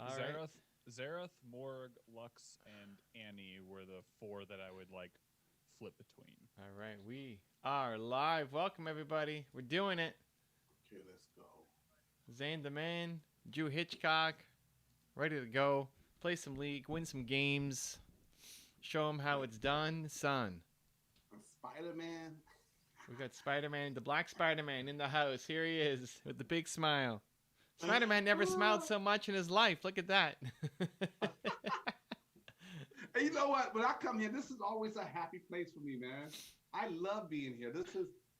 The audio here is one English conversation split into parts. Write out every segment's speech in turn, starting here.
All right. Zareth, Morg, Lux, and Annie were the four that I would like flip between. All right. We are live. Welcome, everybody. We're doing it. Okay, let's go. Zane the Man, Drew Hitchcock, ready to go. Play some League, win some games, show them how it's done, son. Spider-Man. We got Spider-Man, the Black Spider-Man in the house. Here he is with the big smile. Spider-Man never smiled so much in his life. Look at that. And you know what? When I come here, this is always a happy place for me, man. I love being here.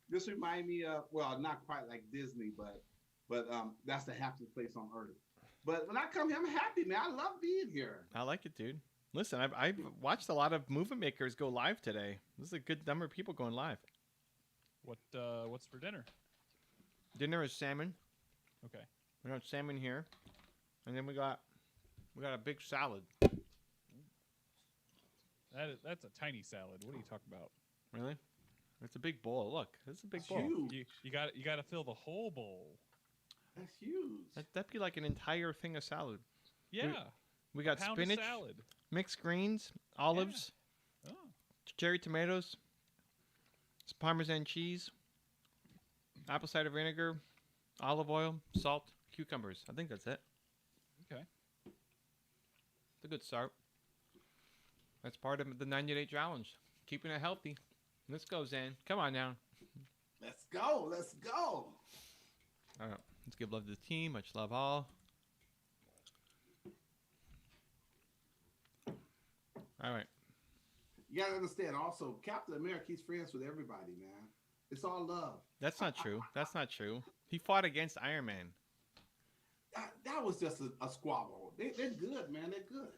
This reminds me of, well, not quite like Disney, but that's the happiest place on earth. But when I come here, I'm happy, man. I love being here. I like it, dude. Listen, I've watched a lot of movement makers go live today. This is a good number of people going live. What's for dinner? Dinner is salmon. Okay. We got salmon here, and then we got a big salad. That's a tiny salad. What are you talking about? Really? It's a big bowl. Look, it's a big That's bowl. huge. You got to fill the whole bowl. That's huge. That'd be like an entire thing of salad. Yeah. We got Pound spinach, of salad. mixed greens, olives, Oh. cherry tomatoes, some Parmesan cheese, apple cider vinegar, olive oil, salt, cucumbers. I think that's it. Okay. It's a good start. That's part of the 90-day challenge. Keeping it healthy. Let's go, Zan. Come on now. Let's go. Let's go. All right. Let's give love to the team. Much love all. All right. You gotta understand also, Captain America, he's friends with everybody, man. It's all love. That's not true. That's not true. He fought against Iron Man. That was just a squabble. They're good, man. They're good.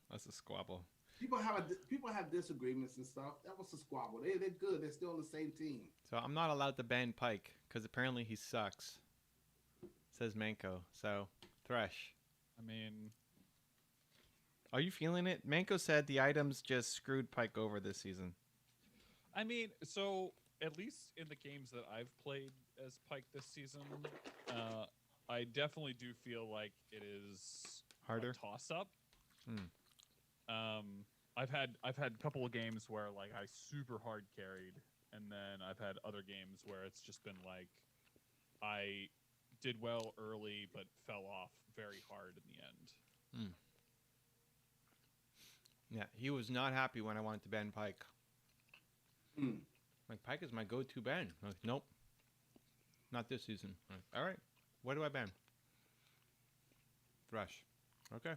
That's a squabble. People have disagreements and stuff. That was a squabble. They're good. They're still on the same team. So I'm not allowed to ban Pike because apparently he sucks. Says Manko. So, Thresh. I mean, Are you feeling it? Manko said the items just screwed Pike over this season. so at least in the games that I've played as Pike this season, I definitely do feel like it is Harder? a toss up. Hmm. I've had a couple of games where like I super hard carried, and then I've had other games where it's just been like I did well early but fell off very hard in the end. Yeah, he was not happy when I wanted to ban Pike. Hmm. Like, Pike is my go-to ban. I'm like, nope. Not this season. I'm like, all right. What do I ban? Thresh. Okay.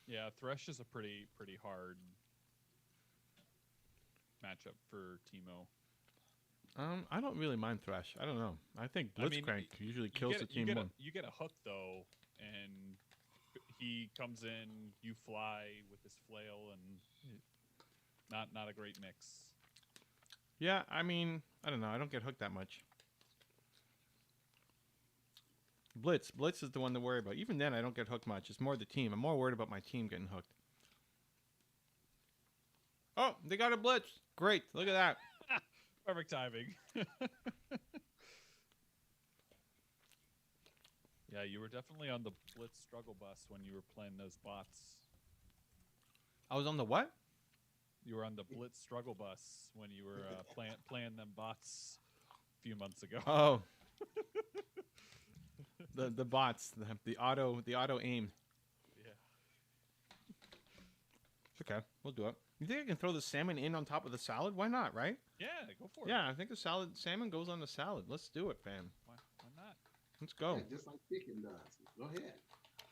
Yeah, Thresh is a pretty hard matchup for Teemo. I don't really mind Thresh. I don't know. I think Blitzcrank usually kills the team more. You get a hook though, and he comes in, you fly with his flail, and not a great mix. Yeah, I mean, I don't know. I don't get hooked that much. Blitz is the one to worry about. Even then, I don't get hooked much. It's more the team. I'm more worried about my team getting hooked. Oh, they got a Blitz. Great. Look at that. Perfect timing. Yeah, you were definitely on the Blitz struggle bus when you were playing those bots. I was on the what? You were on the Blitz struggle bus when you were playing them bots a few months ago. Oh. the bots, the auto aim. Yeah. Okay, we'll do it. You think I can throw the salmon in on top of the salad? Why not, right? Yeah, go for it. Yeah, I think the salmon goes on the salad. Let's do it, fam. Why not? Let's go. Yeah, just like chicken does. Go ahead.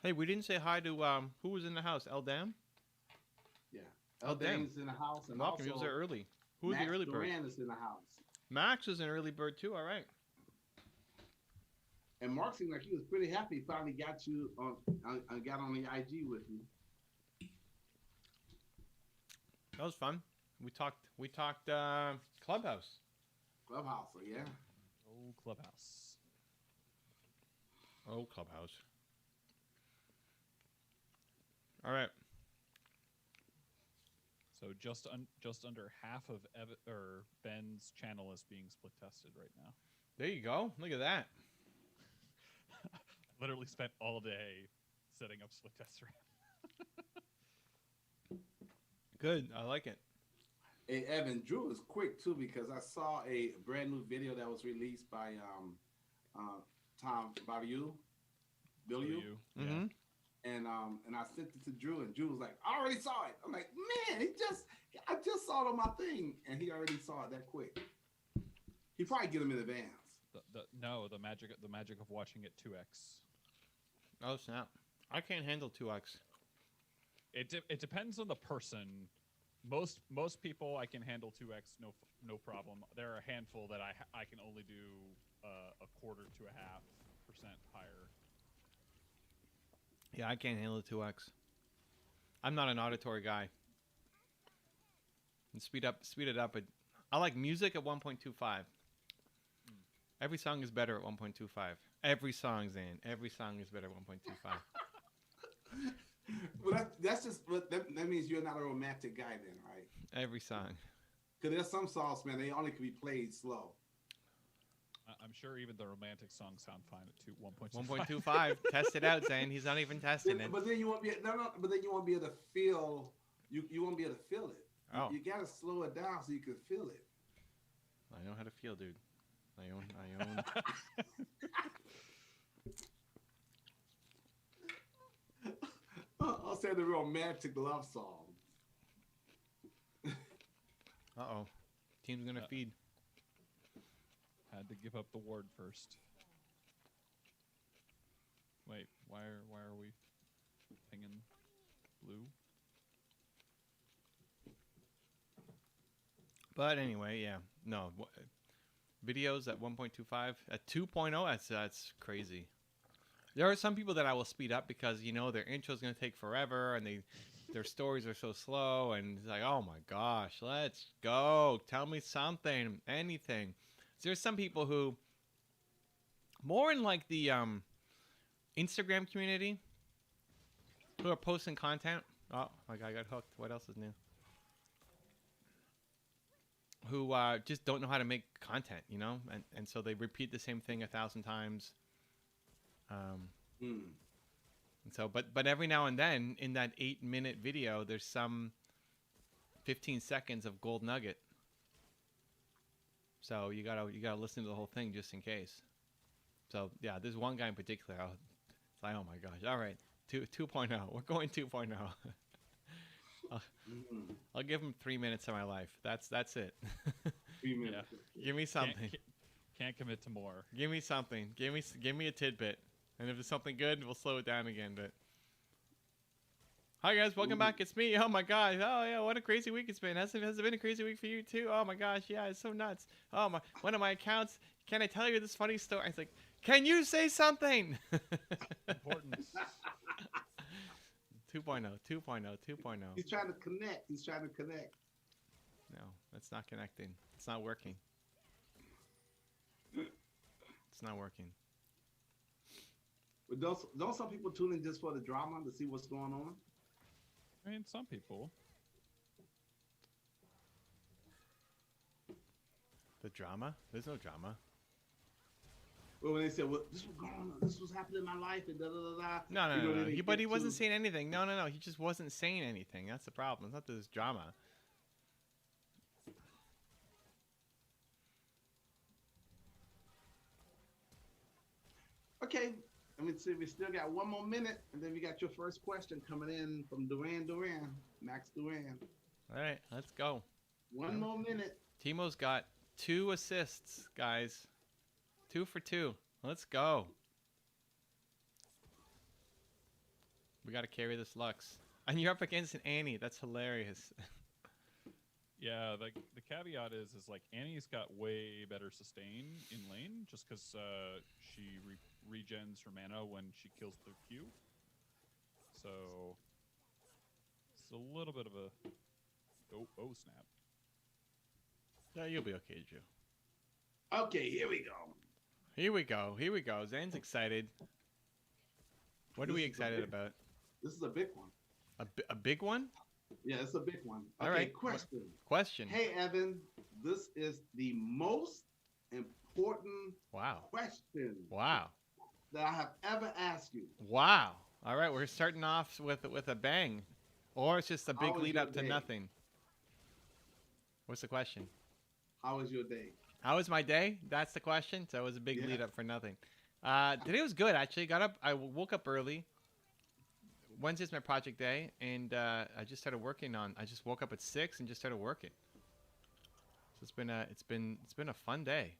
Hey, we didn't say hi to who was in the house? Eldam? Yeah. Oh, damn. Eldane's in the house, and Welcome. He was also there early. Who was Max the early bird? Duran is in the house. Max was an early bird too. All right. And Mark seemed like he was pretty happy. He finally got you got on the IG with you. That was fun. We talked Clubhouse. Clubhouse, so yeah. Oh, Clubhouse. Oh, Clubhouse. All right. So just under half of Ben's channel is being split tested right now. There you go. Look at that. Literally spent all day setting up split test RAM. Good. I like it. Hey, Evan, Drew is quick too because I saw a brand new video that was released by Tom Bilyeu, Mm-hmm. and I sent it to Drew, and Drew was like, "I already saw it." I'm like, "Man, I just saw it on my thing, and he already saw it that quick." He probably get them in advance. The magic of watching it 2x. Oh snap! I can't handle 2x. It depends on the person. Most people I can handle 2x no problem. There are a handful that I can only do a quarter to a half% higher. Yeah, I can't handle 2x. I'm not an auditory guy. And speed it up. I like music at 1.25. Every song is better at 1.25. Every song, Zane. Every song is better at 1.25. Well, that's just that means you're not a romantic guy then, right? Every song. Because there's some songs, man, they only can be played slow. I'm sure even the romantic songs sound fine at 1.25. 1.25. Test it out, Zane. He's not even testing it. But then you won't be But then you won't be able to feel. You won't be able to feel it. Oh. You gotta slow it down so you can feel it. I know how to feel, dude. I own. I'll say the romantic love song. Uh-oh. Team's gonna feed. Had to give up the ward first. Wait, why are we pinging blue? But anyway, yeah. No. Videos at 1.25. At 2.0, that's crazy. There are some people that I will speed up because, their intro is going to take forever and their stories are so slow. And it's like, oh my gosh, let's go. Tell me something, anything. So there's some people who, more in like the Instagram community, who are posting content. Oh, my guy got hooked. What else is new? Who just don't know how to make content, and so they repeat the same thing 1,000 times. And so, but every now and then in that 8-minute video, there's some 15 seconds of gold nugget. So you gotta listen to the whole thing just in case. So yeah, there's one guy in particular. It's like, oh my gosh! All right, 2.0. We're going 2.0. I'll give him 3 minutes of my life. That's it. 3 minutes. Yeah. Give me something. Can't commit to more. Give me something. Give me a tidbit. And if it's something good, we'll slow it down again. But hi guys, welcome back. It's me. Oh my gosh. Oh yeah, what a crazy week it's been. Has it been a crazy week for you too? Oh my gosh, yeah, it's so nuts. Oh my, one of my accounts. Can I tell you this funny story? It's like, can you say something? Important. 2.0. He's trying to connect. No, that's not connecting. It's not working. It's not working. But don't some people tune in just for the drama to see what's going on? I mean, some people. The drama? There's no drama. Well, when they said, "Well, this was going on. This was happening in my life," and da da da da. No. But he wasn't saying anything. No. He just wasn't saying anything. That's the problem. It's not that there's drama. Okay. I mean, see, we still got 1 more minute, and then we got your first question coming in from Max Duran. All right, let's go. 1 more minute. Teemo's got 2 assists, guys. 2 for 2. Let's go. We got to carry this Lux. And you're up against an Annie. That's hilarious. Yeah, the caveat is like Annie's got way better sustain in lane just because she regens her mana when she kills the Q. So it's a little bit of a oh snap. Yeah, you'll be okay, Joe. Okay, here we go. Here we go. Zane's excited. What are we excited about? This is a big one. A big one? Yeah, it's a big one. All right. Question. Hey, Evan, this is the most important Wow. question. Wow. that I have ever asked you. Wow. All right, we're starting off with a bang, or it's just a How big was lead your up to day? nothing. What's the question? How was your day? How was my day? That's the question. So it was a big Yeah. lead up for nothing. Today was good actually. Got up. I woke up early. Wednesday's my project day, and I just started working on. I just woke up at 6 and just started working. So it's been a fun day.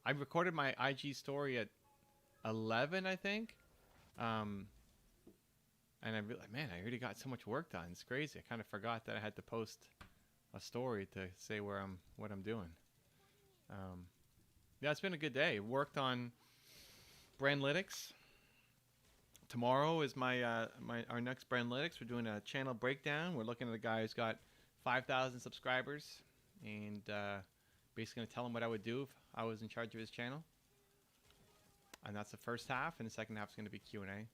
I recorded my IG story at 11, I think. And I realized, man, I already got so much work done. It's crazy. I kind of forgot that I had to post a story to say what I'm doing. Yeah, it's been a good day. Worked on Brandlytics. Tomorrow is our next Brandlytics. We're doing a channel breakdown. We're looking at a guy who's got 5,000 subscribers, and basically gonna tell him what I would do if I was in charge of his channel. And that's the first half, and the second half is gonna be Q&A.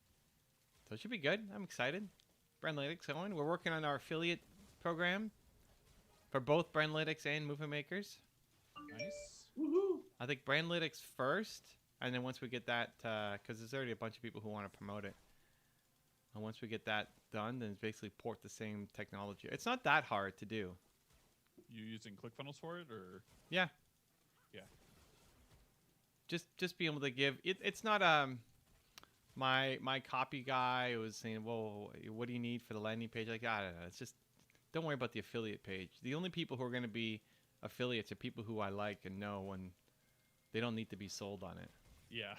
So it should be good. I'm excited. Brandlytics going. We're working on our affiliate program for both Brandlytics and Movie Makers. Nice. Woohoo! I think Brandlytics first, and then once we get that, because there's already a bunch of people who want to promote it. And once we get that done, then it's basically port the same technology. It's not that hard to do. You using ClickFunnels for it, or? Yeah. Yeah. Just be able to give it. It's not my copy guy was saying, well, what do you need for the landing page? Like, I don't know. It's just don't worry about the affiliate page. The only people who are going to be affiliates are people who I like and know, and they don't need to be sold on it. Yeah.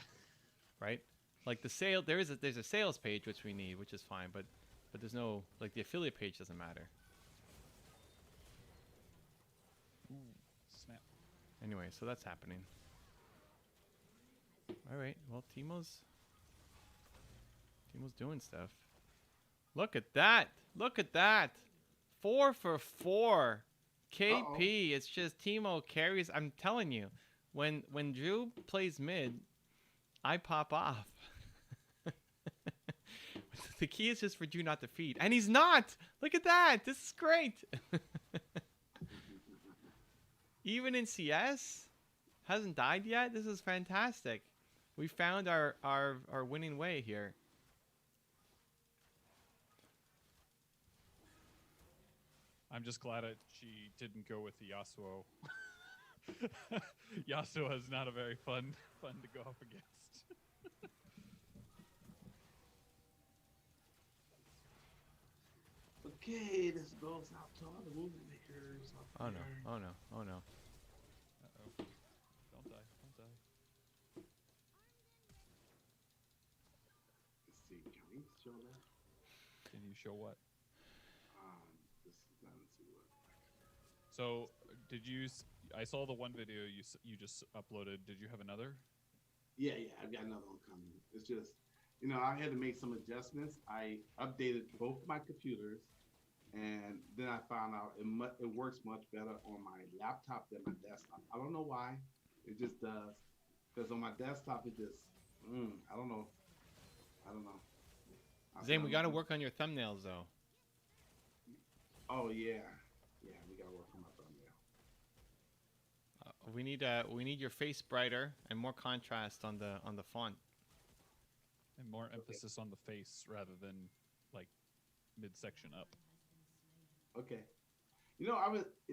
Right? Like the sale, there's a sales page which we need, which is fine, but there's no, like, the affiliate page doesn't matter. Ooh, snap. Anyway, so that's happening. All right. Well, Teemo's doing stuff. Look at that. Look at that. 4 for 4. KP. Uh-oh. It's just Teemo carries. I'm telling you, when Drew plays mid, I pop off. The key is just for Drew not to feed. And he's not. Look at that. This is great. Even in CS, hasn't died yet. This is fantastic. We found our winning way here. I'm just glad that she didn't go with the Yasuo. Yasuo is not a very fun to go up against. Okay, this goes out to all the movie makers. Oh no! Oh no! Oh no! Uh-oh. Don't die. Don't die. Let's see, can we show that? Can you show what? This is not see what. So, did you... I saw the one video you just uploaded. Did you have another? Yeah, I've got another one coming. It's just, I had to make some adjustments. I updated both my computers, and then I found out it works much better on my laptop than my desktop. I don't know why. It just does. Because on my desktop, it just, I don't know. Zane, we got to work on your thumbnails though. Oh yeah, we got to work on my thumbnail. We need your face brighter and more contrast on the font. And more emphasis on the face rather than, like, midsection up. Okay.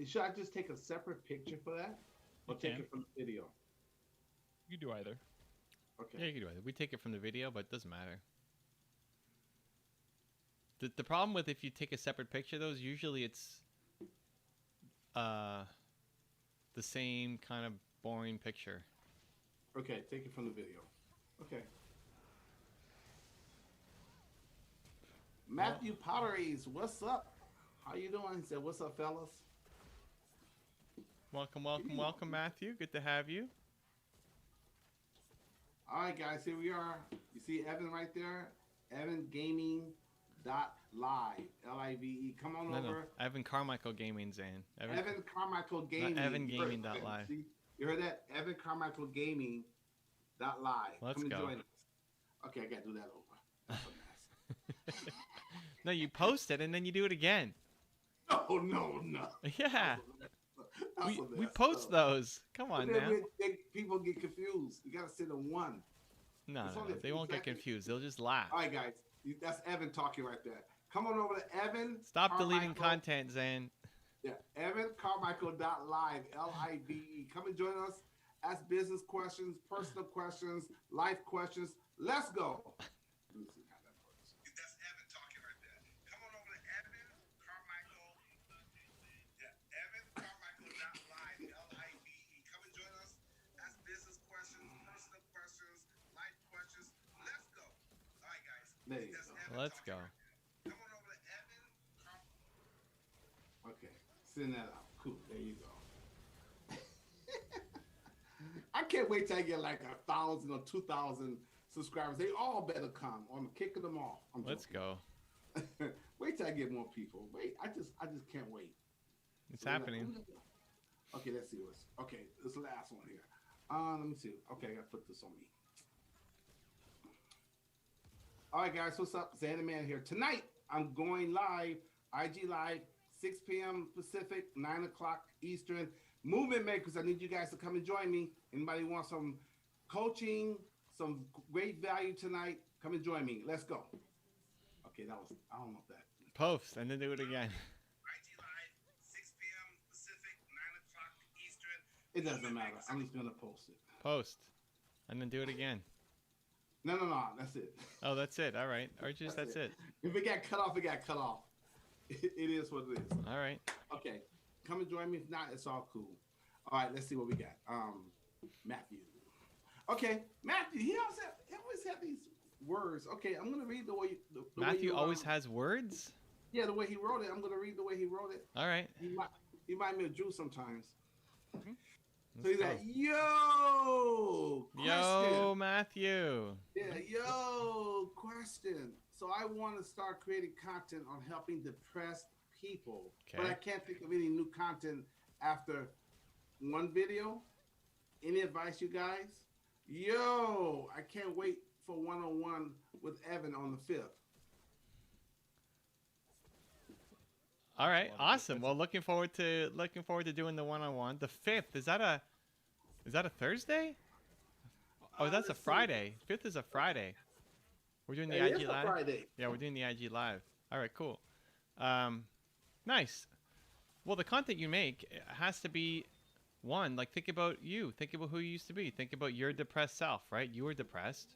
Should I just take a separate picture for that? Or take it from the video? You can do either. Okay. Yeah, you can do it. We take it from the video, but it doesn't matter. The problem with if you take a separate picture, though, is usually it's the same kind of boring picture. Okay, take it from the video. Okay. Matthew Potteries, what's up? How you doing? He said, what's up, fellas? Welcome, welcome, welcome, Matthew. Good to have you. All right, guys, here we are. You see Evan right there? EvanGaming.live, Live. Come on over. No. Evan Carmichael Gaming, Zane. Evan Carmichael Gaming. Not EvanGaming.live. See, you heard that? Evan Carmichael Gaming.live. Let's Come and go. join us. Okay, I got to do that over. That's so nice. No, you post it and then you do it again. No. Yeah. That's We post those. Come on But then now. people get confused. You got to sit on one. No, It's no, only no. a They few won't get seconds. confused. They'll just laugh. All right, guys. That's Evan talking right there. Come on over to Evan. Stop deleting Carmichael. content, Zan. Yeah, evancarmichael.live, Live. Come and join us. Ask business questions, personal questions, life questions. Let's go. Let me see how that works. That's Evan talking right there. Come on over to Evan Carmichael. Yeah, evancarmichael.live, Live. Come and join us. Ask business questions, personal questions, life questions. Let's go. All right, guys. There you go. Let's go. Come on over to Evan. Okay, send that out. Cool. There you go. I can't wait till I get like 1,000 or 2,000 subscribers. They all better come. I'm kicking them off. Let's go. Wait till I get more people. Wait, I just can't wait. It's happening. Okay, let's see what's. Okay, this is the last one here. Let me see. Okay, I gotta put this on me. All right, guys, what's up? Xander Man here. Tonight, I'm going live, IG Live, 6 p.m. Pacific, 9 o'clock Eastern. Movement makers, I need you guys to come and join me. Anybody want some coaching, some great value tonight? Come and join me. Let's go. Okay, that was, I don't know if that. Post and then do it again. IG Live, 6 p.m. Pacific, 9 o'clock Eastern. It doesn't matter. I'm just going to post it. Post and then do it again. No, that's it. Oh, that's it. All right. Or just that's it. If it got cut off, it got cut off. It is what it is. All right. Okay, come and join me. If not, it's all cool. All right, let's see what we got. Matthew. Okay, Matthew. He always have these words. Okay, I'm gonna read the way. The Matthew way you, always has words. Yeah, the way he wrote it. I'm gonna read the way he wrote it. All right. He remind me of Drew sometimes. So Let's he's go. like, yo, question. Yo, Matthew. Yeah, yo, question. So I want to start creating content on helping depressed people, but Okay. I can't think of any new content after one video. Any advice, you guys? Yo, I can't wait for one-on-one with Evan on the 5th. All right. Love it. Awesome. That's- Well, looking forward to doing the one-on-one. The 5th, is that a Thursday? Oh, that's a Let's see. Friday. 5th is a Friday. We're doing the Hey, IG it's a Live. Friday. Yeah, we're doing the IG Live. All right, cool. Nice. Well, the content you make has to be one, like think about you. Think about who you used to be. Think about your depressed self, right? You were depressed.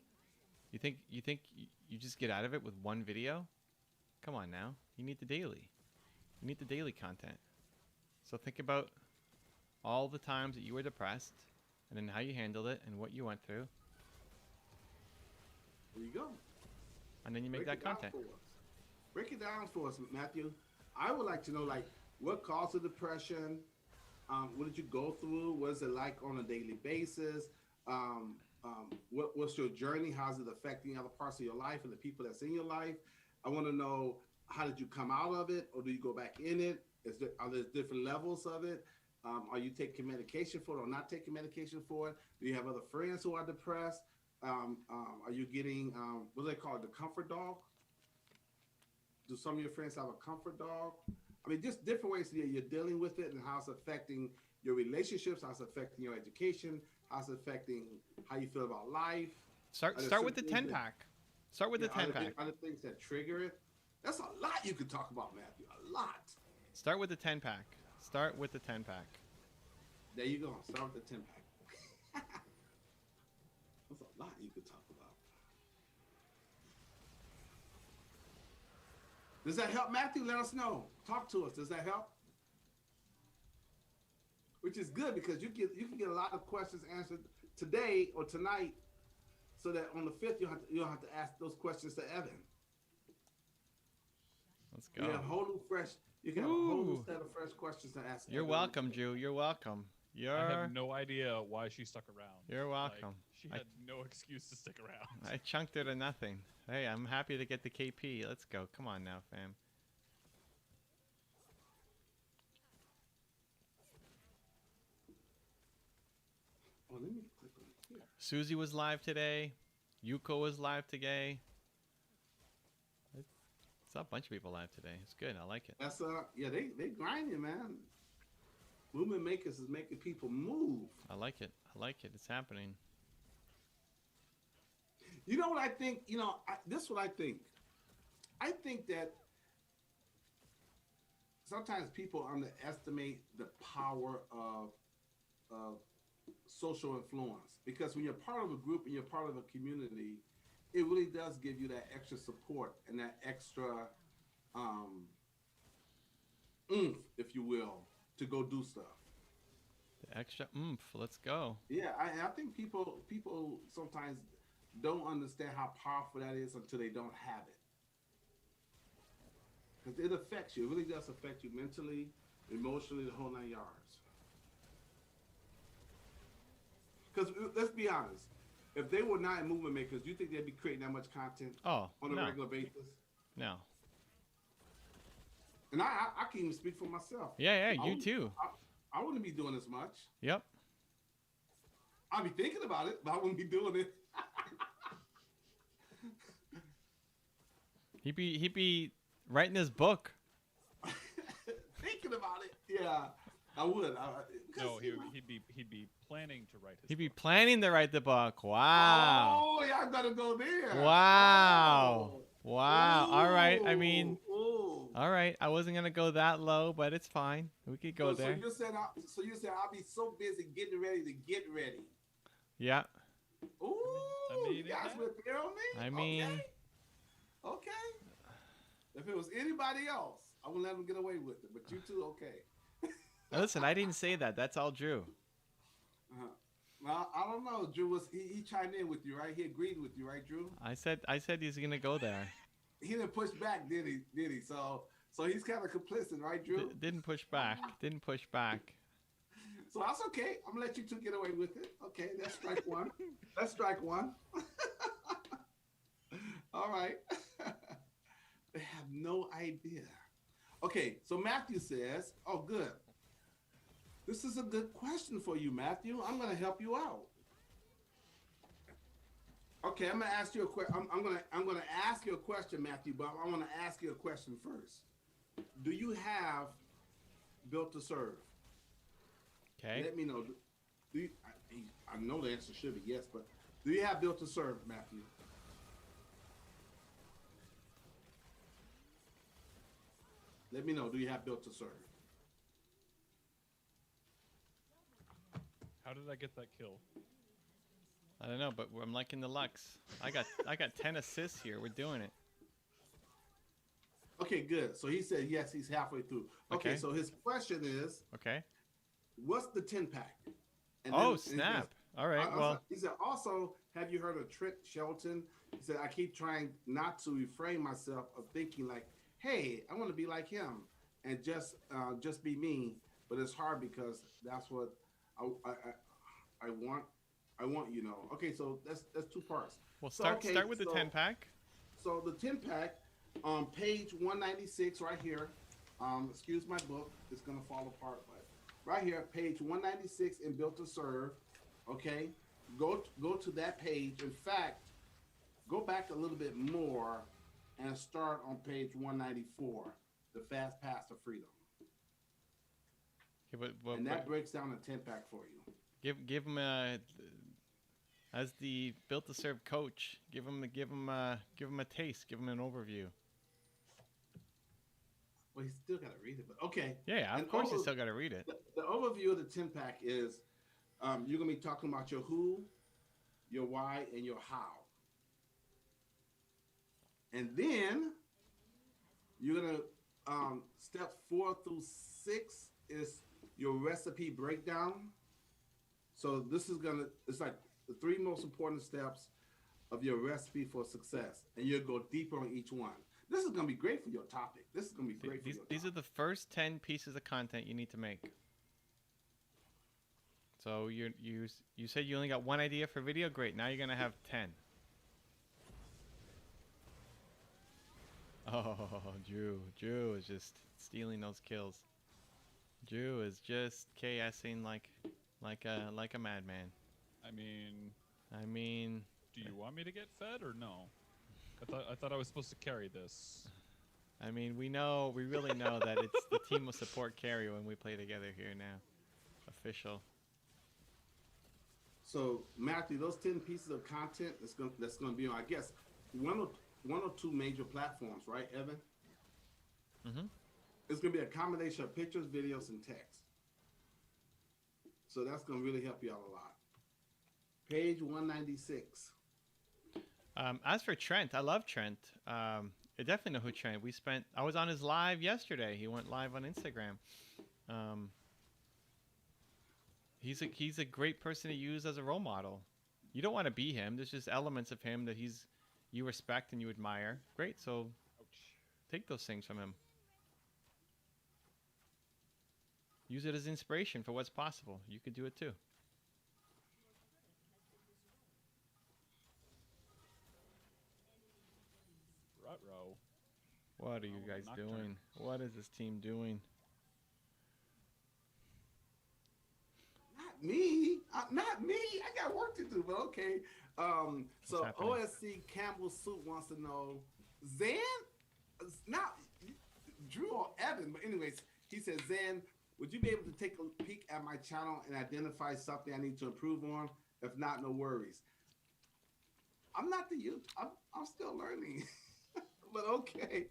You think you just get out of it with one video? Come on now. You need the daily. You need the daily content. So think about all the times that you were depressed and then how you handled it and what you went through. There you go. And then you make Break that it down content. for us. Break it down for us, Matthew. I would like to know, like, what caused the depression? What did you go through? What's it like on a daily basis? What's your journey? How's it affecting other parts of your life and the people that's in your life? I want to know, how did you come out of it, or do you go back in it? Are there different levels of it? Are you taking medication for it or not taking medication for it? Do you have other friends who are depressed? Are you getting, what do they call it, the comfort dog? Do some of your friends have a comfort dog? I mean, just different ways that you're dealing with it and how it's affecting your relationships, how it's affecting your education, how it's affecting how you feel about life. Start with the 10-pack. Start with the 10-pack. Other things that trigger it. That's a lot you could talk about, Matthew. A lot. Start with the 10-pack. Start with the 10-pack. There you go. Start with the 10-pack. That's a lot you could talk about. Does that help, Matthew? Let us know. Talk to us. Does that help? Which is good because you can get a lot of questions answered today or tonight, so that on the 5th you don't have to ask those questions to Evan. Let's go. You have a whole new fresh. You can have a whole new set of fresh questions to ask. You're Evan. welcome, Drew. You're welcome. I have no idea why she stuck around. You're Like, welcome. she had no excuse to stick around. I chunked her to nothing. Hey, I'm happy to get the KP. Let's go. Come on now, fam. Oh, let me click on here. Susie was live today. Yuko was live today. It's a bunch of people live today. It's good. I like it. That's yeah, they grinding, man. Movement makers is making people move. I like it. I like it. It's happening. You know what I think? This is what I think. I think that sometimes people underestimate the power of social influence, because when you're part of a group and you're part of a community, it really does give you that extra support and that extra um, oomph, if you will, to go do stuff. The extra oomph. Let's go. Yeah, I think people sometimes don't understand how powerful that is until they don't have it, because it affects you. It really does affect you mentally, emotionally, the whole 9 yards. Because let's be honest, if they were not movement makers, do you think they'd be creating that much content Oh, on a no. regular basis? No. And I can even speak for myself. Yeah, I you wouldn't- too. I wouldn't be doing as much. Yep. I'd be thinking about it, but I wouldn't be doing it. He'd be writing his book. Thinking about it, yeah, I would. No, he'd be planning to write his. He'd be book. planning to write the book. Wow. Oh, yeah, I gotta go there. Wow. Oh. Wow. All right. I mean, Ooh. all right. I wasn't gonna go that low, but it's fine. We could go there. So you said I'll be so busy getting ready to get ready. Yeah. Ooh, I mean, you guys yeah. went there on me. I mean, okay. If it was anybody else, I wouldn't let them get away with it. But you two, okay. listen, I didn't say that. That's all Drew. Well, I don't know. Drew he chimed in with you, right? He agreed with you, right, Drew? I said he's gonna go there. He didn't push back, did he? So he's kind of complicit, right, Drew? Didn't push back. Didn't push back. So that's okay. I'm gonna let you two get away with it. Okay, that's strike one. That's strike one. All right. They have no idea. Okay, so Matthew says, "Oh, good. This is a good question for you, Matthew. I'm gonna help you out." Okay, I'm gonna ask you a question. I'm gonna ask you a question, Matthew, but I want to ask you a question first. Do you have Built to Serve? Okay. Let me know. I know the answer should be yes, but do you have Built to Serve, Matthew? Let me know. Do you have Built to Serve? How did I get that kill? I don't know, but I'm liking the Lux. I got 10 assists here. We're doing it. Okay, good. So he said yes. He's halfway through. Okay. So his question is, Okay. what's the 10-pack? Oh, snap. All right. Well, he said, also, have you heard of Trent Shelton? He said, I keep trying not to refrain myself of thinking like, hey, I want to be like him and just be me. But it's hard because that's what I want. Okay, so that's two parts. we'll start with the 10-pack. So the 10-pack on page 196 right here. Excuse my book. It's going to fall apart, but right here, page 196 in Built to Serve. Okay, go to that page. In fact, go back a little bit more and start on page 194, the Fast Path to Freedom. Okay, but And that breaks down the 10-pack for you. give him as the Built to Serve coach. Give him a taste. Give him an overview. Well, he's still got to read it, but okay. Yeah, of course you still got to read it. The overview of the 10-pack is you're going to be talking about your who, your why, and your how. And then you're going to, steps 4 through 6 is your recipe breakdown. So this is it's like the 3 most important steps of your recipe for success. And you'll go deeper on each one. This is going to be great for your topic. This is going to be great for your topic. These are the first 10 pieces of content you need to make. So you said you only got 1 idea for video? Great. Now you're going to have 10. Oh, Drew is just stealing those kills. Drew is just KSing like a madman. I mean, do you want me to get fed or no? I thought I was supposed to carry this. I mean, we really know that it's the Teemo support carry when we play together here now. Official. So Matthew, those 10 pieces of content that's gonna be on, I guess, one or two major platforms, right, Evan? Mm-hmm. It's gonna be a combination of pictures, videos, and text. So that's gonna really help you out a lot. Page 196. As for Trent, I love Trent. I definitely know who Trent. I was on his live yesterday. He went live on Instagram. He's a great person to use as a role model. You don't want to be him. There's just elements of him that you respect and you admire. Great. So Ouch. take those things from him. Use it as inspiration for what's possible. You could do it too. Ruh-roh. What are you Oh, guys Nocturne. doing? What is this team doing? Not me. Not me. I got work to do, but okay. So happening? OSC Campbell Soup wants to know, Zan, not Drew or Evan, but anyways, he says, Zan, would you be able to take a peek at my channel and identify something I need to improve on? If not, no worries. I'm not the youth. I'm still learning, but okay.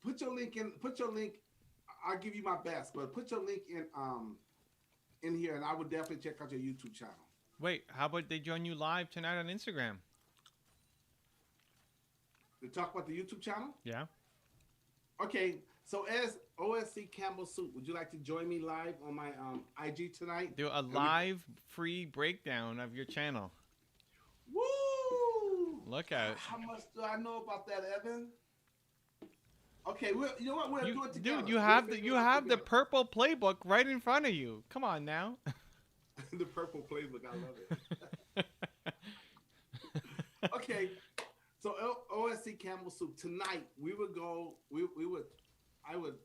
Put your link in. Put your link. I'll give you my best, but put your link in here, and I would definitely check out your YouTube channel. Wait, how about they join you live tonight on Instagram? To talk about the YouTube channel. Yeah. Okay, so as OSC Campbell Soup, would you like to join me live on my IG tonight? Do a live free breakdown of your channel. Woo! Look out. How much do I know about that, Evan? Okay, you know what? We'll do it together. Dude, you have the purple playbook right in front of you. Come on now. The purple playbook, I love it. Okay, so OSC Campbell Soup tonight. We would go. I would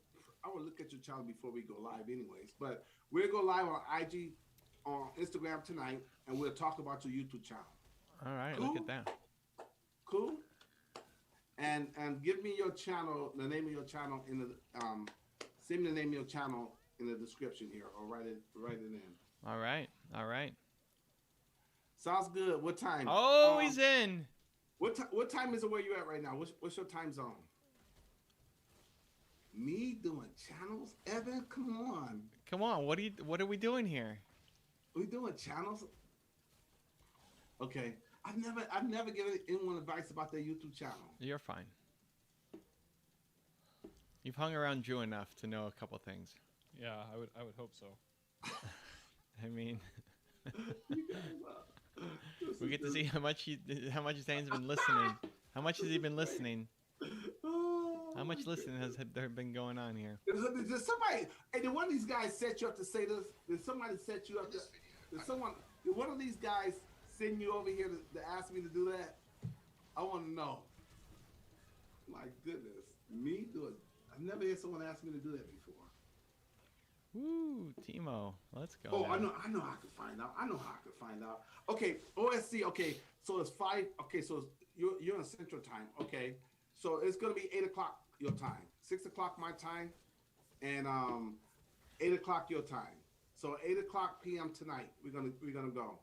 look at your channel before we go live, anyways. But we'll go live on IG, on Instagram tonight, and we'll talk about your YouTube channel. All right, Cool? look at that. Cool. And give me your channel, the name of your channel in the send me the name of your channel in the description here, or write it in. All right. Sounds good. What time? Oh, he's in. What time is it where you at right now? What's your time zone? Me doing channels, Evan? Come on. Come on. What are we doing here? We doing channels? Okay. I've never given anyone advice about their YouTube channel. You're fine. You've hung around Drew enough to know a couple things. Yeah, I would hope so. I mean, You guys, we get to see how much Zane's been listening. How much has he been listening? How much listening has there been going on here? Did somebody? Hey, did one of these guys set you up to say this? Did somebody set you up? Did one of these guys send you over here to ask me to do that? I want to know. My goodness, me do it. I've never had someone ask me to do that before. Woo, Teemo, let's go. Oh, now. I know how I can find out. Okay, OSC. Okay, so it's 5. Okay, so you're in Central Time. Okay, so it's gonna be 8 o'clock your time, 6 o'clock my time, and 8 o'clock your time. So 8 o'clock p.m. tonight. We're gonna go.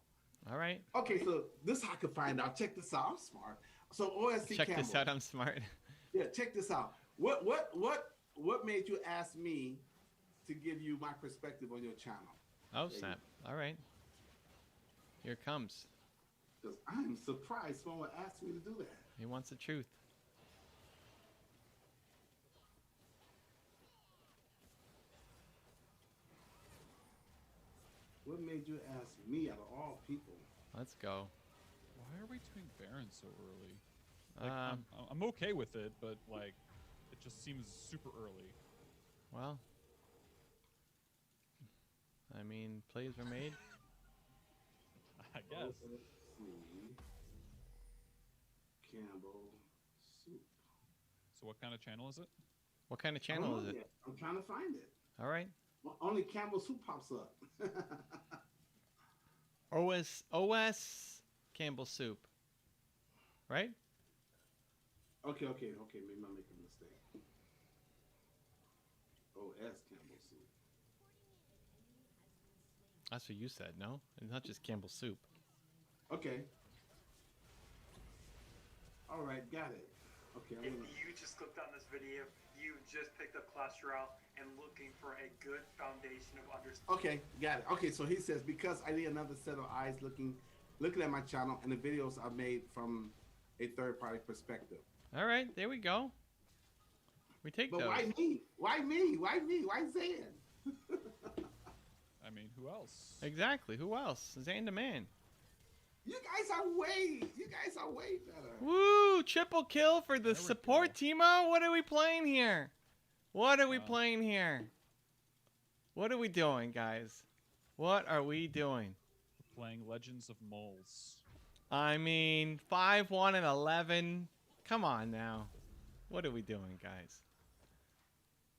All right. Okay, so this is how I can find out. Check this out. I'm smart. So OSC Check Campbell. this out. I'm smart. Yeah, check this out. What made you ask me to give you my perspective on your channel? Oh, snap. All right. Here it comes. Because I'm surprised someone asked me to do that. He wants the truth. What made you ask me out of all people? Let's go. Why are we doing Baron so early? Like, I'm okay with it, but like, it just seems super early. Well, I mean, plays were made. I guess. OSC Campbell Soup. So what kind of channel is it? What kind of I don't channel know is it? yet. I'm trying to find it. All right. Well, only Campbell Soup pops up. OS Campbell Soup. Right? Okay. Maybe I'm making a mistake. OS Campbell Soup. That's what you said, no? It's not just Campbell's soup. Okay. All right, got it. Okay, If you just clicked on this video, you just picked up Clash Royale and looking for a good foundation of understanding. Okay, got it. Okay, so he says because I need another set of eyes looking at my channel and the videos are made from a third party perspective. All right, there we go. We take But those. why me? Why me? Why me? Why Zan? I mean, who else? Exactly. Who else? Zan the man. You guys are way better. Woo! Triple kill for the There we support, Teemo. What are we playing here? What are we playing here? What are we doing, guys? What are we doing? We're playing Legends of Moles. I mean, 5-1 and 11. Come on now. What are we doing, guys?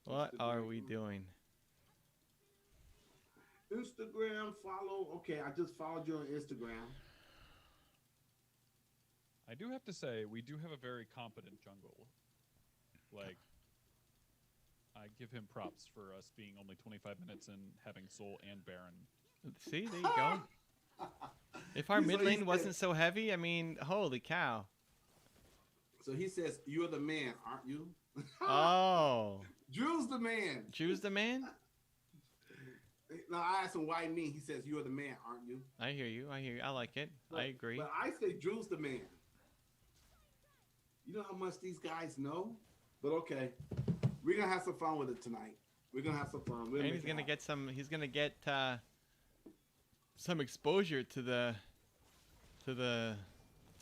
What are we doing? Instagram follow. Okay, I just followed you on Instagram. I do have to say, we do have a very competent jungle. Like, I give him props for us being only 25 minutes and having Soul and Baron. See, there you go. If our mid lane wasn't so heavy, I mean, holy cow. So he says, "You're the man, aren't you?" Oh. Drew's the man. Drew's the man? No, I asked him why me. He says, "You're the man, aren't you?" I hear you. I hear you. I like it. I agree. But I say Drew's the man. You know how much these guys know? But okay, we're gonna have some fun with it tonight. We're gonna have some fun. And he's gonna get some. He's gonna get some exposure to the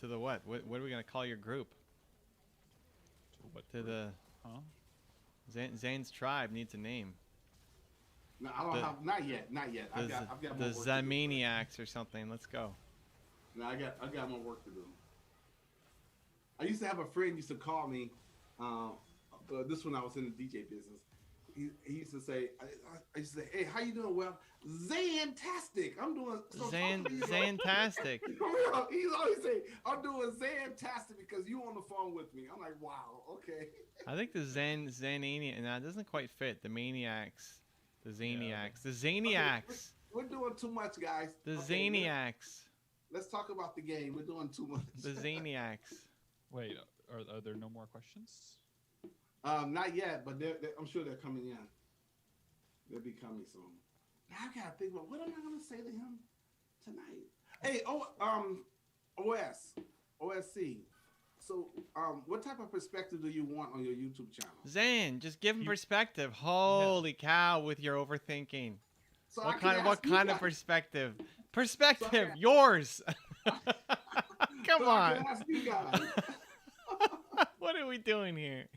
what? What are we gonna call your group? What To the Huh? Zane's tribe needs a name. No, I don't have. Not yet. Not yet. I've got The more work to do. Zamaniacs or something. Let's go. No, I got more work to do. I used to have a friend used to call me. This when I was in the DJ business. He used to say, I used to say, "Hey, how you doing?" Well, Zantastic. I'm doing Zantastic. He's always saying, "I'm doing Zantastic because you on the phone with me." I'm like, "Wow, okay." I think the Zananiac. No, it doesn't quite fit. The Maniacs. The Zaniacs. The Zaniacs. We're doing too much, guys. The Okay, Zaniacs. Let's talk about the game. We're doing too much. The Zaniacs. Wait, are there no more questions? Not yet, but I'm sure they're coming in. They'll be coming soon. Now I gotta think about what am I gonna say to him tonight. Hey, OSC. So, what type of perspective do you want on your YouTube channel? Zan, just give him perspective. Holy cow, with your overthinking. So What kind of perspective? Perspective, So yours. Come so I on. can ask you guys. What are we doing here?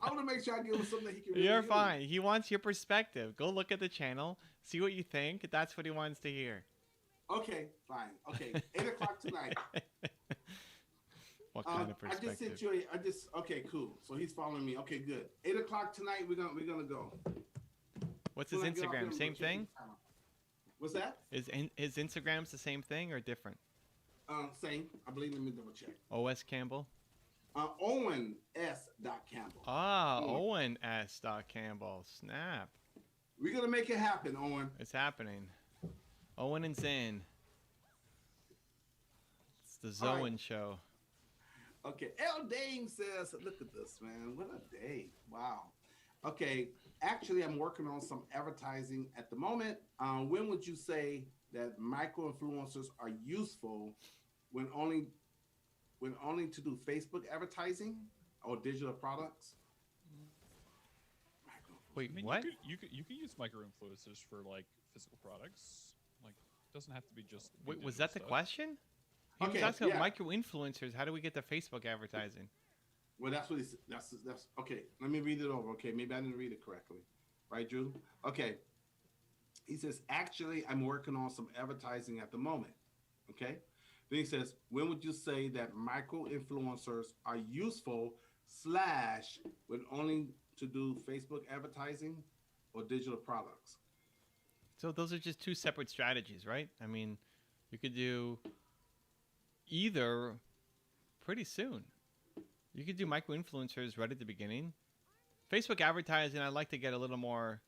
I want to make sure I give him something that he can. Really You're use. fine. He wants your perspective. Go look at the channel, see what you think. That's what he wants to hear. Okay, fine. Okay, 8:00 tonight. What kind of perspective? I just sent you. Okay, cool. So he's following me. Okay, good. 8:00 tonight. We're gonna go. What's his When I get off here, Instagram? I'm Same gonna check thing? his channel. What's that? Is his Instagram's the same thing or different? Same. I believe. Let me double check. OS Campbell. Owen S. Campbell. Ah, Owen S. Campbell. Snap. We're gonna make it happen, Owen. It's happening. Owen and Zan. It's the All right. Zoan show. Okay. L. Dame says, "Look at this, man. What a day! Wow." Okay. Actually, I'm working on some advertising at the moment. When would you say that micro influencers are useful when only to do Facebook advertising or digital products? Wait, I mean, what? You could use micro influencers for like physical products. Like, it doesn't have to be just. Wait, was digital that the stuff. question? He was Okay, asking about yeah. micro influencers. How do we get to Facebook advertising? Well, that's what that's okay. Let me read it over. Okay, maybe I didn't read it correctly, right, Drew? Okay. He says, "Actually, I'm working on some advertising at the moment." Okay. Then he says, "When would you say that micro influencers are useful / when only to do Facebook advertising or digital products?" So those are just two separate strategies, right? I mean, you could do either pretty soon. You could do micro influencers right at the beginning. Facebook advertising, I'd like to get a little more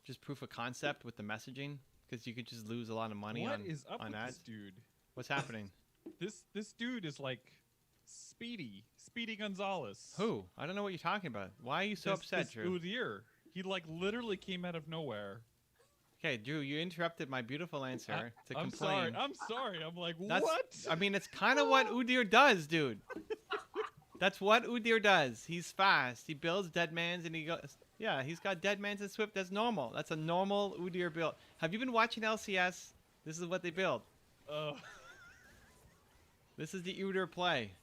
just proof of concept with the messaging, because you could just lose a lot of money What on is up on with ads. this dude? What's happening? This dude is like Speedy Gonzalez. Who? I don't know what you're talking about. Why are you so upset, this Drew? Udyr. He like literally came out of nowhere. Okay, Drew, you interrupted my beautiful answer to I'm complain. sorry. I'm sorry. I'm like, That's, what? I mean, it's kind of what Udyr does, dude. That's what Udyr does. He's fast. He builds deadmans and he goes. Yeah, he's got deadmans and Swift. That's normal. That's a normal Udyr build. Have you been watching LCS? This is what they build. This is the Udyr play.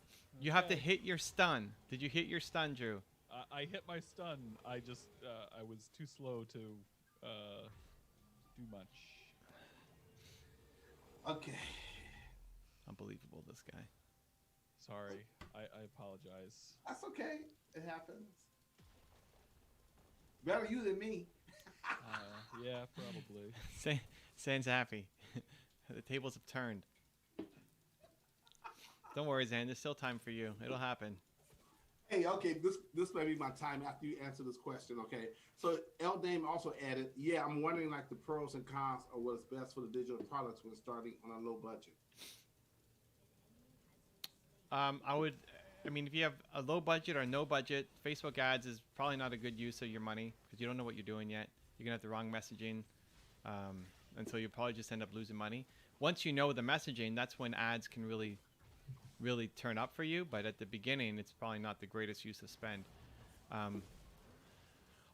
You have to Okay. hit your stun. Did you hit your stun, Drew? I hit my stun. I just I was too slow to do much. Okay. Unbelievable, this guy. Sorry. I apologize. That's okay. It happens. Better you than me. Yeah, probably. Zan's happy. The tables have turned. Don't worry, Zan. There's still time for you. It'll happen. Hey, okay, this may be my time after you answer this question, okay? So Dame also added, yeah, I'm wondering like the pros and cons of what's best for the digital products when starting on a low budget. I mean, if you have a low budget or no budget, Facebook ads is probably not a good use of your money because you don't know what you're doing yet. You're going to have the wrong messaging, and so you'll probably just end up losing money. Once you know the messaging, that's when ads can really turn up for you. But at the beginning, it's probably not the greatest use of spend.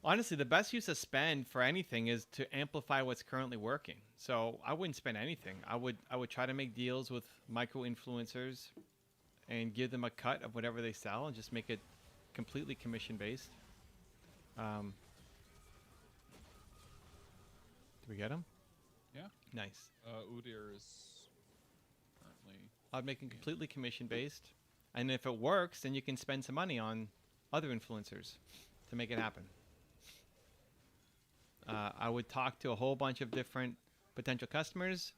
Honestly, the best use of spend for anything is to amplify what's currently working. So I wouldn't spend anything. I would try to make deals with micro influencers and give them a cut of whatever they sell and just make it completely commission based. Do we get him? Yeah. Nice. Udyr is currently. I'd make it completely commission based, and if it works, then you can spend some money on other influencers to make it happen. I would talk to a whole bunch of different potential customers,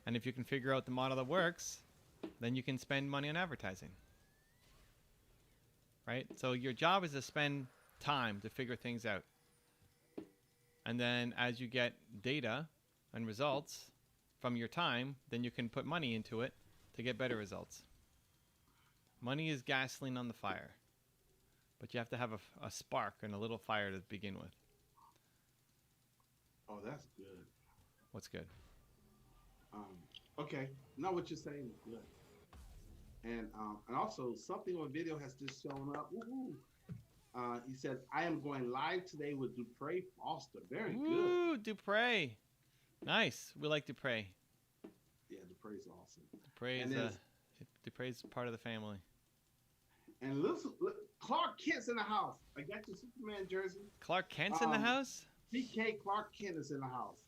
and if you can figure out the model that works, then you can spend money on advertising. Right? So your job is to spend time to figure things out. And then as you get data and results from your time, then you can put money into it to get better results. Money is gasoline on the fire. But you have to have a spark and a little fire to begin with. Oh, that's good. What's good? Okay, now what you're saying is good. And also something on video has just shown up. Woo-hoo. He said, I am going live today with Dupre Foster. Very good. Ooh, Dupre. Nice. We like Dupre. Yeah, Dupre's awesome. Dupre's part of the family. And look, Clark Kent's in the house. I got your Superman jersey. Clark Kent's in the house? CK Clark Kent is in the house.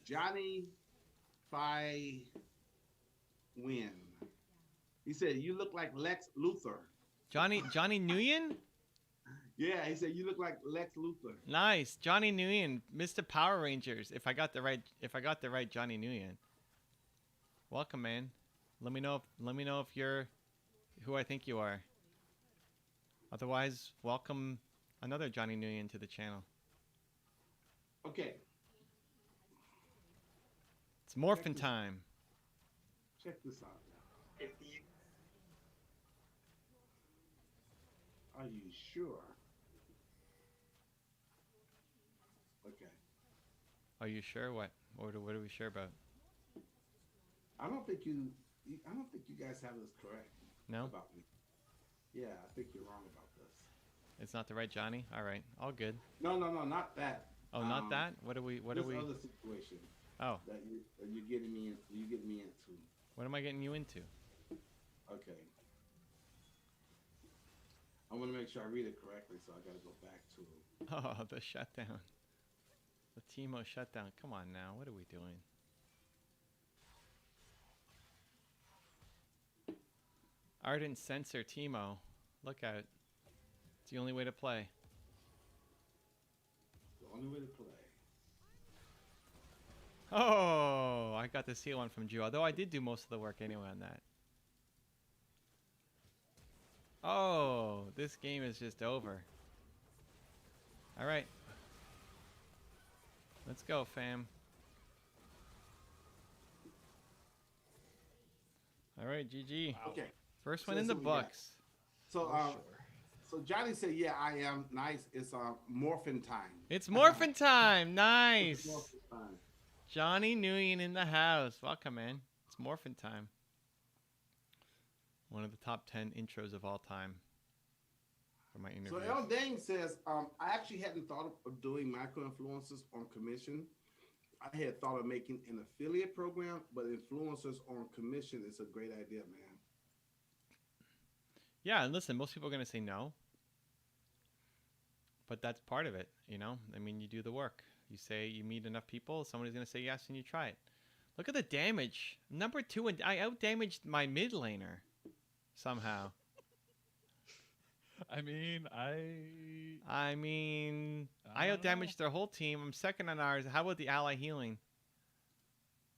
Johnny Phi Win. He said, you look like Lex Luthor. Johnny Nguyen? Yeah, he said, you look like Lex Luthor. Nice. Johnny Nguyen, Mr. Power Rangers. If I got the right Johnny Nguyen. Welcome, man. Let me know if you're who I think you are. Otherwise, welcome another Johnny Nguyen to the channel. Okay. It's morphin' time. Check this out now. If you Are you sure? Okay. Are you sure? What are we sure about? I don't think you guys have this correct. No? About me. Yeah, I think you're wrong about this. It's not the right Johnny? All right. All good. No, not that. Oh, not that? What are we This other situation Oh, that you're getting me into. what am I getting you into? Okay. I want to make sure I read it correctly, so I got to go back to it. Oh, the shutdown. The Teemo shutdown. Come on now. What are we doing? Ardent Censor Teemo. Look out. It's the only way to play. The only way to play. Oh, I got to steal one from Drew, although I did do most of the work anyway on that. Oh, this game is just over. All right. Let's go, fam. All right, GG. Wow. Okay. First So one in that's the what we got. books. So For sure. so Johnny said, "Yeah, I am nice. It's morphin time. It's morphin' time. It's Nice. morphin time. Johnny Nguyen in the house. Welcome, man. It's morphin' time. One of the top 10 intros of all time for my So interviews. El Dang says, I actually hadn't thought of doing micro influencers on commission. I had thought of making an affiliate program, but influencers on commission is a great idea, man. Yeah, and listen, most people are going to say no. But that's part of it, you know? I mean, you do the work. You say you meet enough people, somebody's going to say yes, and you try it. Look at the damage. Number 2, and I out-damaged my mid laner somehow. I mean, I mean, I don't know. out-damaged their whole team. I'm second on ours. How about the ally healing?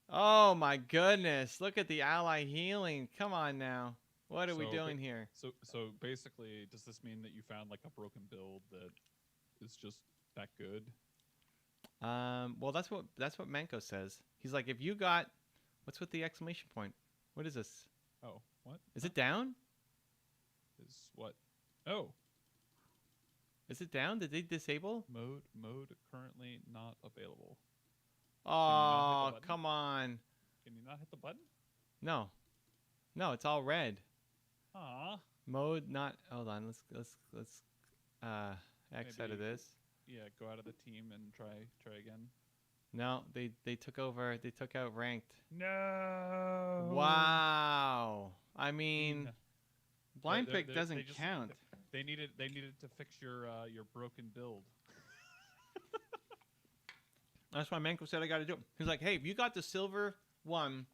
Oh, my goodness. Look at the ally healing. Come on now. What are we So, doing here? So basically, does this mean that you found like a broken build that is just that good? Well, that's what Manko says. He's like, if you got, what's with the exclamation point? What is this? Oh, what? Is it down? Is what? Oh, Is it down? Did they disable? mode currently not available. Oh, button? come on. Can you not hit the button? No, it's all red. Aw. Mode not. Hold on. Let's X out of Maybe- this. Yeah, go out of the team and try again. No, they took over. They took out ranked. No. Wow. I mean, blind pick they doesn't just- count. They needed to fix your broken build. That's why Manko said I got to do it. He's like, hey, if you got the silver one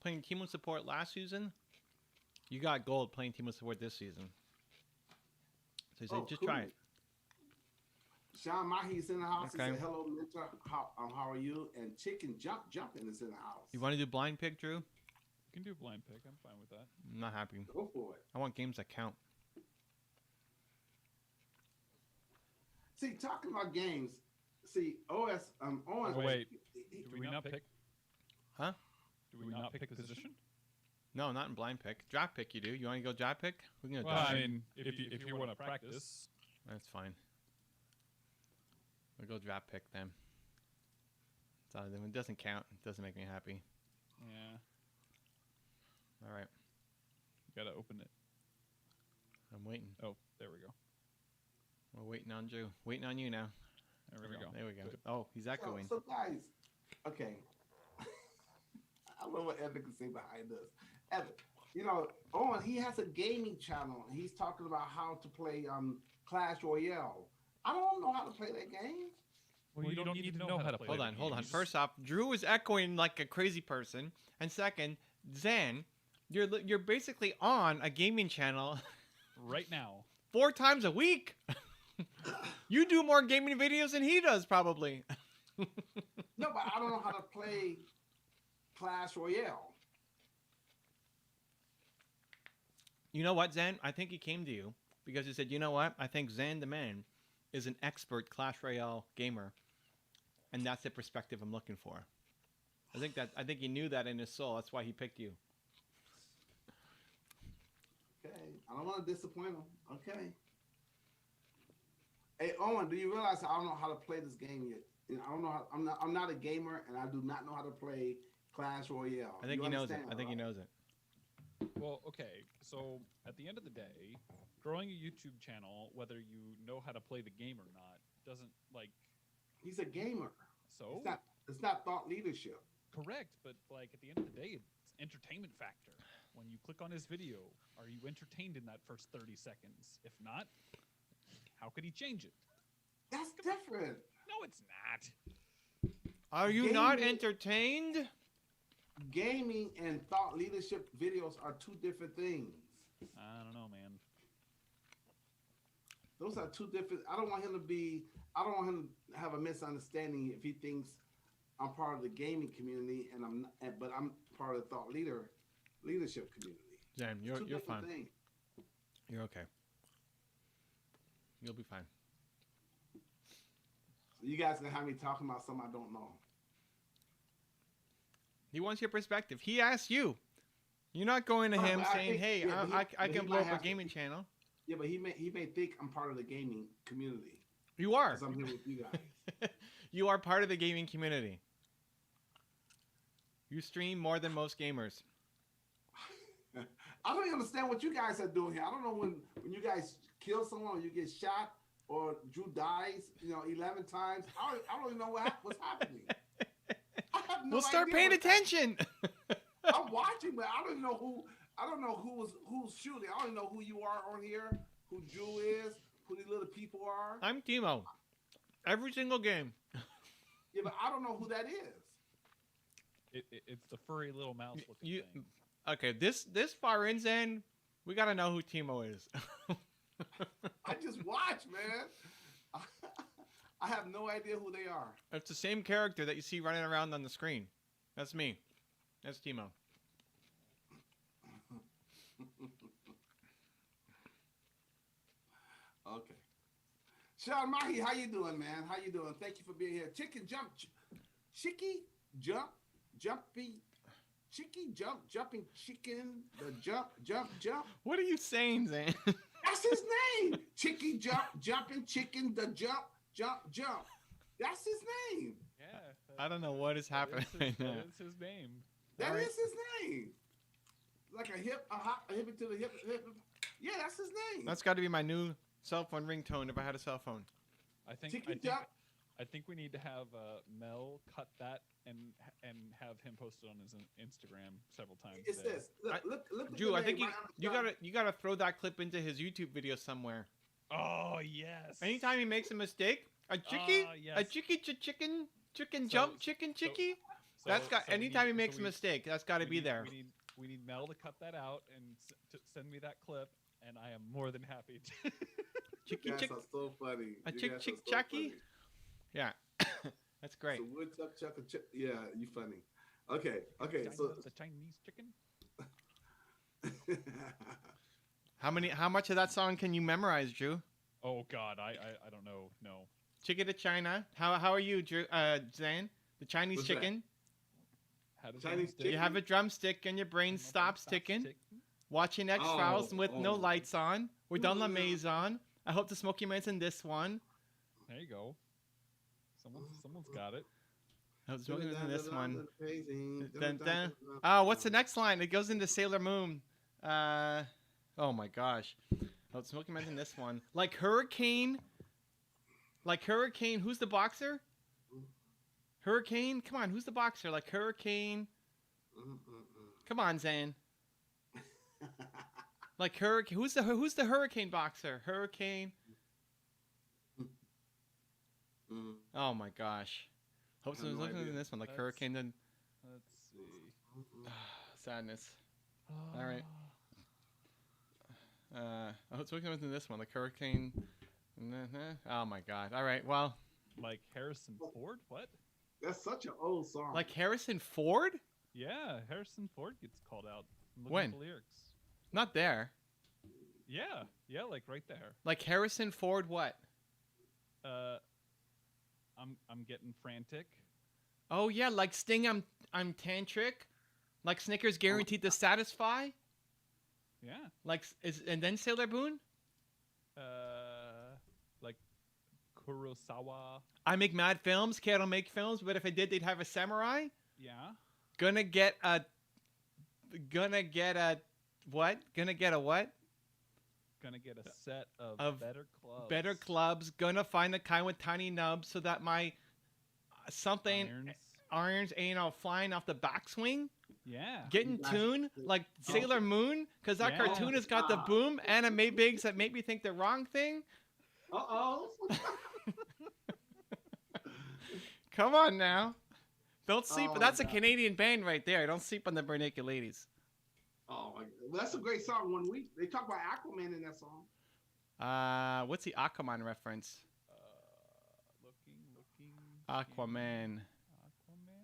playing Teemo support last season, you got gold playing Teemo support this season. So he said, just try it. Sean Mahi's in the house. Okay. He said, "Hello, Mentor. How are you?" And Chicken Jumping is in the house. You want to do blind pick, Drew? You can do blind pick. I'm fine with that. I'm not happy. Go for it. I want games that count. See, talking about games. See, Owen. Oh, wait. Do we not pick? Huh? Do we not pick position? No, not in blind pick. Drop pick you do. You want to go drop pick? We can go Well, drop I pick. mean, if you want to practice, That's fine. We'll go drop pick then. So it doesn't count. It doesn't make me happy. yeah, All right. you gotta open it. I'm waiting. Oh, there we go. We're waiting on Drew. Waiting on you now. There we go. There we go. Good. Oh, he's echoing. So guys, okay. I love what Evan can say behind us. Evan, you know, Owen, he has a gaming channel. He's talking about how to play Clash Royale. I don't know how to play that game. Well, you don't need to know how to play. Hold the on, game. hold on. You just- First off, Drew is echoing like a crazy person, and second, Zen, you're basically on a gaming channel right now. 4 times a week. You do more gaming videos than he does, probably. No, but I don't know how to play Clash Royale. You know what, Zen? I think he came to you because he said, you know what? I think Zen the man is an expert Clash Royale gamer, and that's the perspective I'm looking for. I think he knew that in his soul. That's why he picked you. Okay, I don't want to disappoint him. Okay. Hey Owen, do you realize I don't know how to play this game yet? You know, I don't know how. I'm not a gamer, and I do not know how to play Clash Royale. I think You he knows it. understand, I think he right? knows it. Well, okay. So at the end of the day, growing a YouTube channel, whether you know how to play the game or not, doesn't like. He's a gamer. So It's not thought leadership. correct, but like at the end of the day, it's entertainment factor. When you click on his video, are you entertained in that first 30 seconds? If not, how could he change it? That's different. No, it's not. Are you not Gaming- entertained? Gaming and thought leadership videos are two different things. I don't know, man. Those are two different. I don't want him to have a misunderstanding if he thinks I'm part of the gaming community and I'm not, but I'm part of the thought leadership community. Zen, you're Two different fine. things. You're okay. You'll be fine. So you guys gonna have me talking about something I don't know. He wants your perspective. He asked you. You're not going to Right, him but I saying, think- "Hey, yeah, but he- I but he can blow might up a have to- gaming channel." Yeah, but he may think I'm part of the gaming community. You are. Because I'm here with you guys. You are part of the gaming community. You stream more than most gamers. I don't even understand what you guys are doing here. I don't know when you guys kill someone or you get shot or Drew dies, 11 times. I don't even know what's happening. I have no We'll start idea paying what's attention. I'm watching, but I don't know who's shooting. I don't know who you are on here, who Drew is, who these little people are. I'm Teemo. Every single game. Yeah, but I don't know who that is. It's the furry little mouse looking You thing. okay? This far in, Zen, we gotta know who Teemo is. I just watch, man. I have no idea who they are. It's the same character that you see running around on the screen. That's me. That's Teemo. Okay. Sean Mahi, how you doing, man? How you doing? Thank you for being here. Chicky jump, jumping chicken, the jump. What are you saying, Zan? That's his name. Chicky jumping chicken, the jump. That's his name. Yeah. I don't know what is happening right now. That is his name. That All is right. his name. Like a hip, a hop, a hip to the hip. Yeah, that's his name. That's got to be my new cell phone ringtone if I had a cell phone. I think Chicky jump. I think we need to have Mel cut that and have him post it on his Instagram several times. It's today. this. Look at Drew, the I think name you right on the you gotta throw that clip into his YouTube video somewhere. Oh yes. Anytime he makes a mistake, a chicky, yes. a chicky chicken So- jump chicken chicky. So- That's got. so we anytime need- he makes so a we- mistake, that's got to we be need- there. We need Mel to cut that out and to send me that clip, and I am more than happy to. Chicky You guys chick. are so funny. A You chick guys are chick so chucky? funny. Yeah, that's great. So woodchuck, chuck, yeah, you funny. Okay, so the Chinese chicken. How much of that song can you memorize, Drew? Oh God, I don't know. No. Chicken to China. How are you, Drew? Zane? The Chinese What's that? chicken. How does Chinese that You have a drumstick and your brain stops ticking. Watching X Files with no lights on. We're done La Maison. I hope the Smoky Man's in this one. There you go. Someone's got it. I hope the Smoky Man's in this one. Dun, dun. Oh, what's the next line? It goes into Sailor Moon. Oh my gosh. Oh, Smoky Man's in this one. Like Hurricane. Who's the boxer? Hurricane. Come on, who's the boxer? Like Hurricane. Come on, Zane. Like Hurricane. Who's the Hurricane boxer? Hurricane. Oh my gosh. Hope I have someone's no looking idea. at this one. Like That's- Hurricane. Then Let's see. sadness. All right. Oh, it's looking at this one. Like Hurricane. Oh my God. All right. Well, Like Harrison Ford? What? That's such an old song. like Harrison Ford? Yeah, Harrison Ford gets called out. I'm looking When? at the lyrics. Not there. Yeah, like right there. Like Harrison Ford. What? I'm getting frantic. Oh yeah, like Sting. I'm tantric. Like Snickers guaranteed to satisfy. Yeah. Like and then Sailor Moon. Like Kurosawa. I make mad films. Can't make films, but if I did, they'd have a samurai. Yeah. Gonna get a what? Gonna get a what? Gonna get a set of Of better clubs. Better clubs. Gonna find the kind with tiny nubs so that my something Irons. irons flying off the backswing. Yeah. Getting Nice. tune like Sailor Moon, because that Yeah. cartoon has got the boom anime bigs that make me think the wrong thing. Uh-oh. Come on now. Don't sleep. Oh, That's a God. Canadian band right there. Don't sleep on the Bare Naked Ladies. Oh my God. Well, that's a great song. When they talk about Aquaman in that song. What's the Aquaman reference? Looking. Aquaman.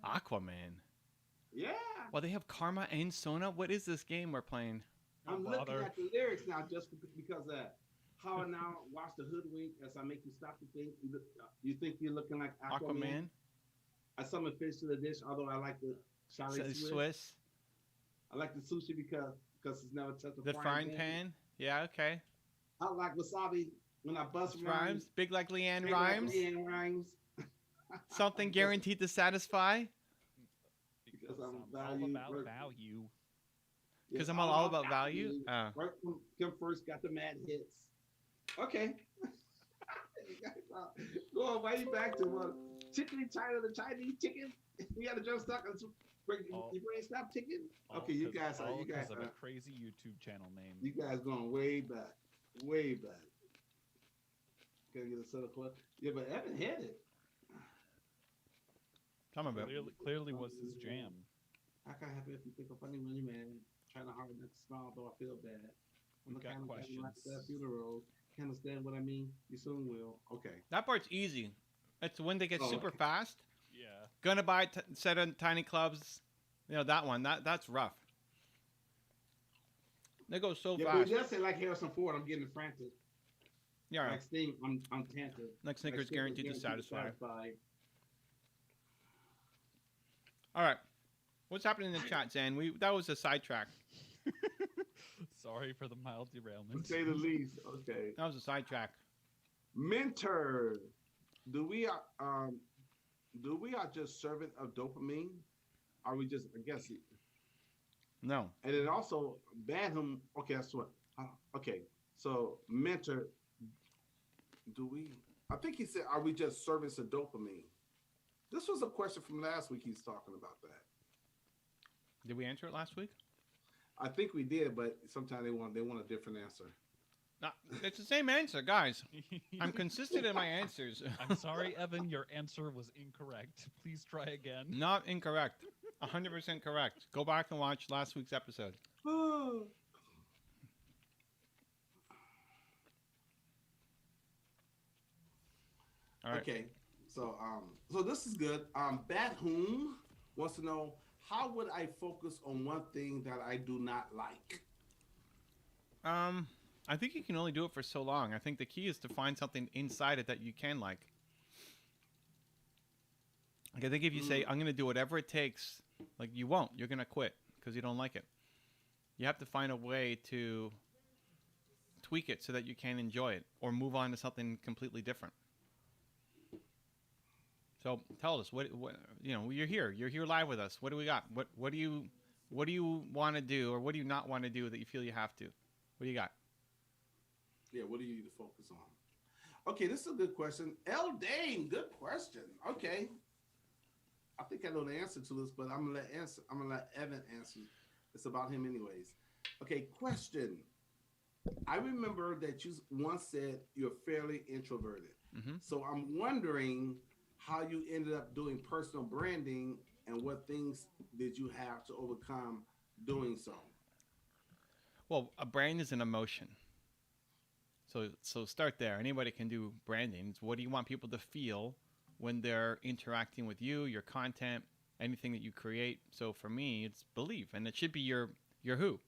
Aquaman. Yeah. Well, they have Karma and Sona. What is this game we're playing? I'm Don't looking bother. at the lyrics now just because of that. how I now watch the hoodwink as I make you stop to think. You think you're looking like Aquaman? Aquaman. I summon fish to the dish, although I like the chalet Swiss. Swiss. I like the sushi because it's never touched The frying pan. Yeah, okay. I like wasabi when I bust rhymes. Big like Leanne Big Rhymes. Like Leanne Rhymes. Something guaranteed to satisfy. Because I'm all about value. Because I'm all about value. Right from Kim first got the mad hits. Okay. Go on, why you back to chicken China, the Chinese chicken? You got a jump stuck on you ain't stop chicken? Okay, you guys are a crazy YouTube channel name. You guys going way back. Way back. Gotta get a set of clothes. Yeah, but Evan hit it. Come on, Clearly was his jam. I can't help it if you think of funny money, man. Trying to hard not to smile, though I feel bad. We've got questions. Like that funeral. Can't understand what I mean? You soon will. Okay. That part's easy. It's when they get super fast. Yeah. Gonna buy set of tiny clubs. You know, that one. That's rough. They go so fast. But it does say like Harrison Ford, I'm getting frantic. Yeah. Like Sting, I'm tented. Like Snickers guaranteed to satisfy. All right. What's happening in the chat, Zan? That was a sidetrack. Sorry for the mild derailment. To say the least. Okay. That was a sidetrack. Mentor. Do we are just servant of dopamine? Are we just, I guess No. And it also Badham. Okay, that's what. Okay, so mentor. Do we? I think he said, "Are we just servants of dopamine?" This was a question from last week. He's talking about that. Did we answer it last week? I think we did, but sometimes they want a different answer. No, it's the same answer, guys. I'm consistent in my answers. I'm sorry, Evan. Your answer was incorrect. Please try again. Not incorrect. 100% correct. Go back and watch last week's episode. All right. Okay, so this is good. Bat Whom wants to know, how would I focus on one thing that I do not like? I think you can only do it for so long. I think the key is to find something inside it that you can like. Like I think if you say, I'm going to do whatever it takes, like you won't. You're going to quit because you don't like it. You have to find a way to tweak it so that you can enjoy it or move on to something completely different. So tell us, what you're here live with us. What do we got? What do you want to do, or what do you not want to do that you feel you have to? What do you got? Yeah, what do you need to focus on? Okay, this is a good question. L. Dane, good question. Okay. I think I know the answer to this, but I'm gonna let Evan answer. It's about him anyways. Okay, question. I remember that you once said you're fairly introverted. Mm-hmm. So I'm wondering how you ended up doing personal branding and what things did you have to overcome doing so? Well, a brand is an emotion. So start there. Anybody can do branding. It's what do you want people to feel when they're interacting with you, your content, anything that you create. So for me, it's belief, and it should be your who.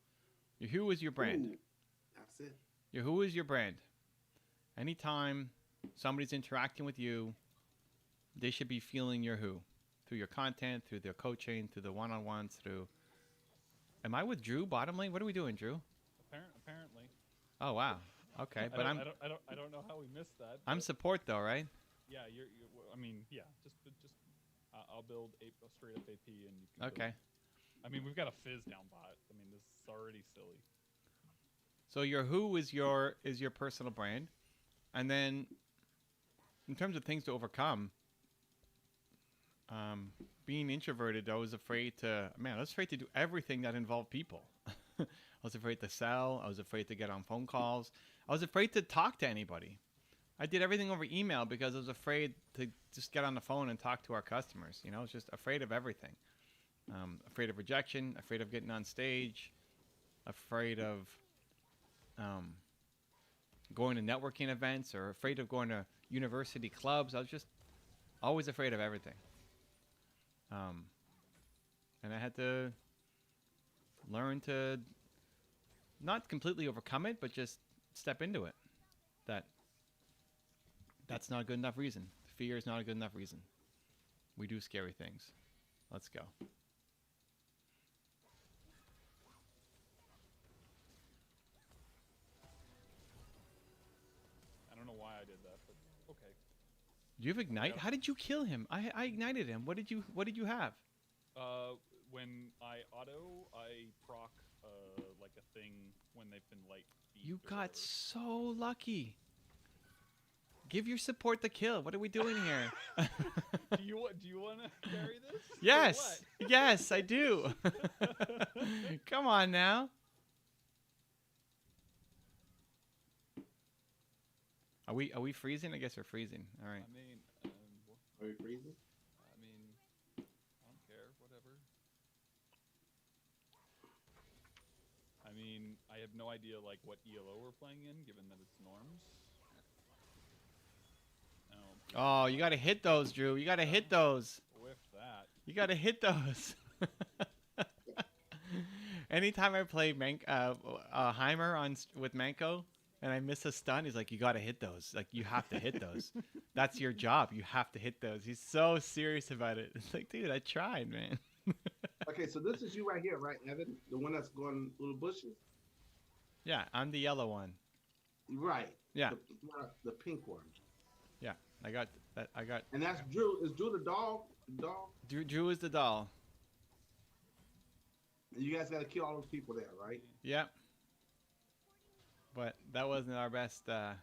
Your who is your brand. Ooh, that's it. Your who is your brand. Anytime somebody's interacting with you, they should be feeling your who through your content, through their coaching, through the one-on-ones, through. Am I with Drew? Bottom lane? What are we doing, Drew? Apparently. Oh wow. Okay, but I don't know how we missed that. I'm support though, right? Yeah, you're I mean, yeah. Just I'll build a straight up AP, and you can. Okay. I mean, we've got a fizz down bot. I mean, this is already silly. So your who is your personal brand, and then in terms of things to overcome, being introverted, I was afraid to do everything that involved people. I was afraid to sell. I was afraid to get on phone calls. I was afraid to talk to anybody. I did everything over email because I was afraid to just get on the phone and talk to our customers. I was just afraid of everything. Afraid of rejection, afraid of getting on stage, afraid of going to networking events, or afraid of going to university clubs. I was just always afraid of everything. And I had to learn to not completely overcome it, but just step into it. that's not a good enough reason. Fear is not a good enough reason. We do scary things. Let's go. I don't know why I did that, but okay. Do you have ignite? Yep. How did you kill him? I ignited him. What did you have? When I auto, I proc like a thing when they've been light beamed You or got whatever. so lucky. Give your support the kill. What are we doing here? Do you want to carry this? Or Yes. what? Yes, I do. Come on now. Are we freezing? I guess we're freezing. All right. I mean, Are you freezing? I mean, I don't care. Whatever. I mean, I have no idea like what ELO we're playing in, given that it's norms. No. Oh, you got to hit those, Drew. You got to hit those. With that. You got to hit those. Anytime I play Heimer with Manko and I miss a stun, he's like, you got to hit those. Like, you have to hit those. That's your job. You have to hit those. He's so serious about it. It's like, dude, I tried, man. Okay, so this is you right here, right, Evan? The one that's going through the bushes? Yeah, I'm the yellow one. Right. Yeah. The pink one. Yeah, I got that. And that's Drew. Is Drew the dog? The dog? Drew is the doll. And you guys got to kill all those people there, right? Yep. But that wasn't our best Well,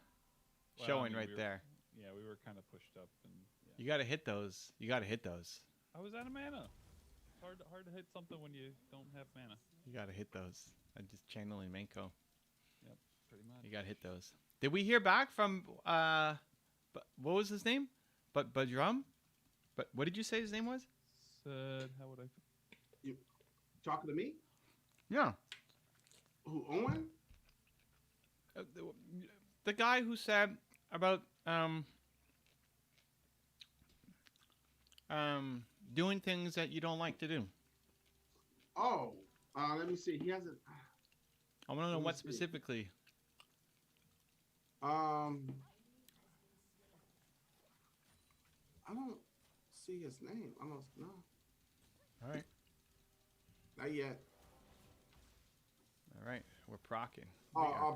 showing I mean, right we were- there. Yeah, we were kind of pushed up, and yeah. You got to hit those. You got to hit those. I was out of mana. It's hard to hit something when you don't have mana. You got to hit those. I'm just channeling Manko. Yep, pretty much. You got to hit those. Did we hear back from what was his name? But Drum? But what did you say his name was? Said, how would I? Talking to me? Yeah. Who, Owen? The guy who said about doing things that you don't like to do. Oh, let me see. He hasn't. I want to know Let me what see. specifically. I don't see his name. I don't know. All right. Not yet. All right. We're procking.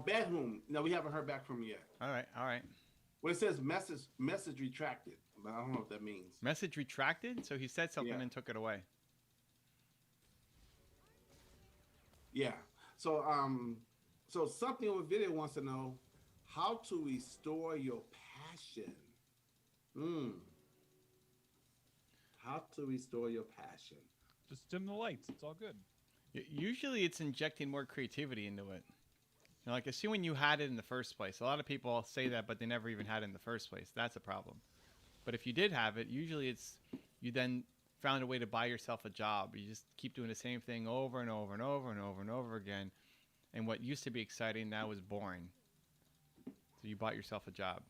Bedroom. No, we haven't heard back from him yet. All right. All right. Well, it says message retracted, but I don't know what that means. Message retracted. So he said something Yeah. and took it away. Yeah. So so something over video wants to know how to restore your passion. How to restore your passion. Just dim the lights. It's all good. Usually it's injecting more creativity into it. You know, like assuming you had it in the first place. A lot of people say that, but they never even had it in the first place. That's a problem. But if you did have it, usually it's you then found a way to buy yourself a job. You just keep doing the same thing over and over and over and over and over again. And what used to be exciting now is boring. So you bought yourself a job.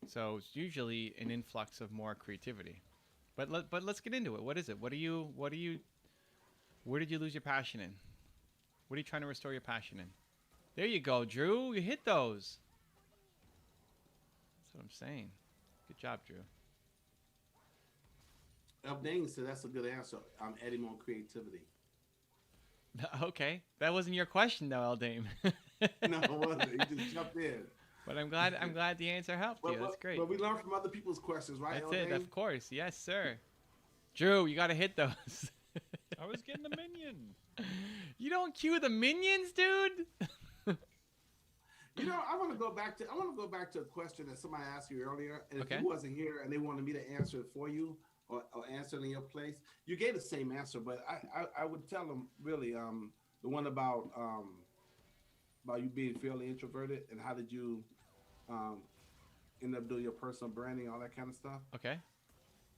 So it's usually an influx of more creativity. But let's get into it. What is it? Where did you lose your passion in? What are you trying to restore your passion in? There you go, Drew. You hit those. That's what I'm saying. Good job, Drew. Dane said that's a good answer. I'm adding more creativity. Okay, that wasn't your question though, Eldame. No, it wasn't. He just jumped in. But I'm glad the answer helped you. That's great. But we learn from other people's questions, right? That's it, Dane? of course. Yes, sir. Drew, you got to hit those. I was getting a minion. You don't cue the minions, dude. You know, I want to go back to a question that somebody asked you earlier, and Okay. if you wasn't here and they wanted me to answer it for you or answer it in your place, you gave the same answer. But I would tell them really the one about you being fairly introverted and how did you end up doing your personal branding, all that kind of stuff. Okay.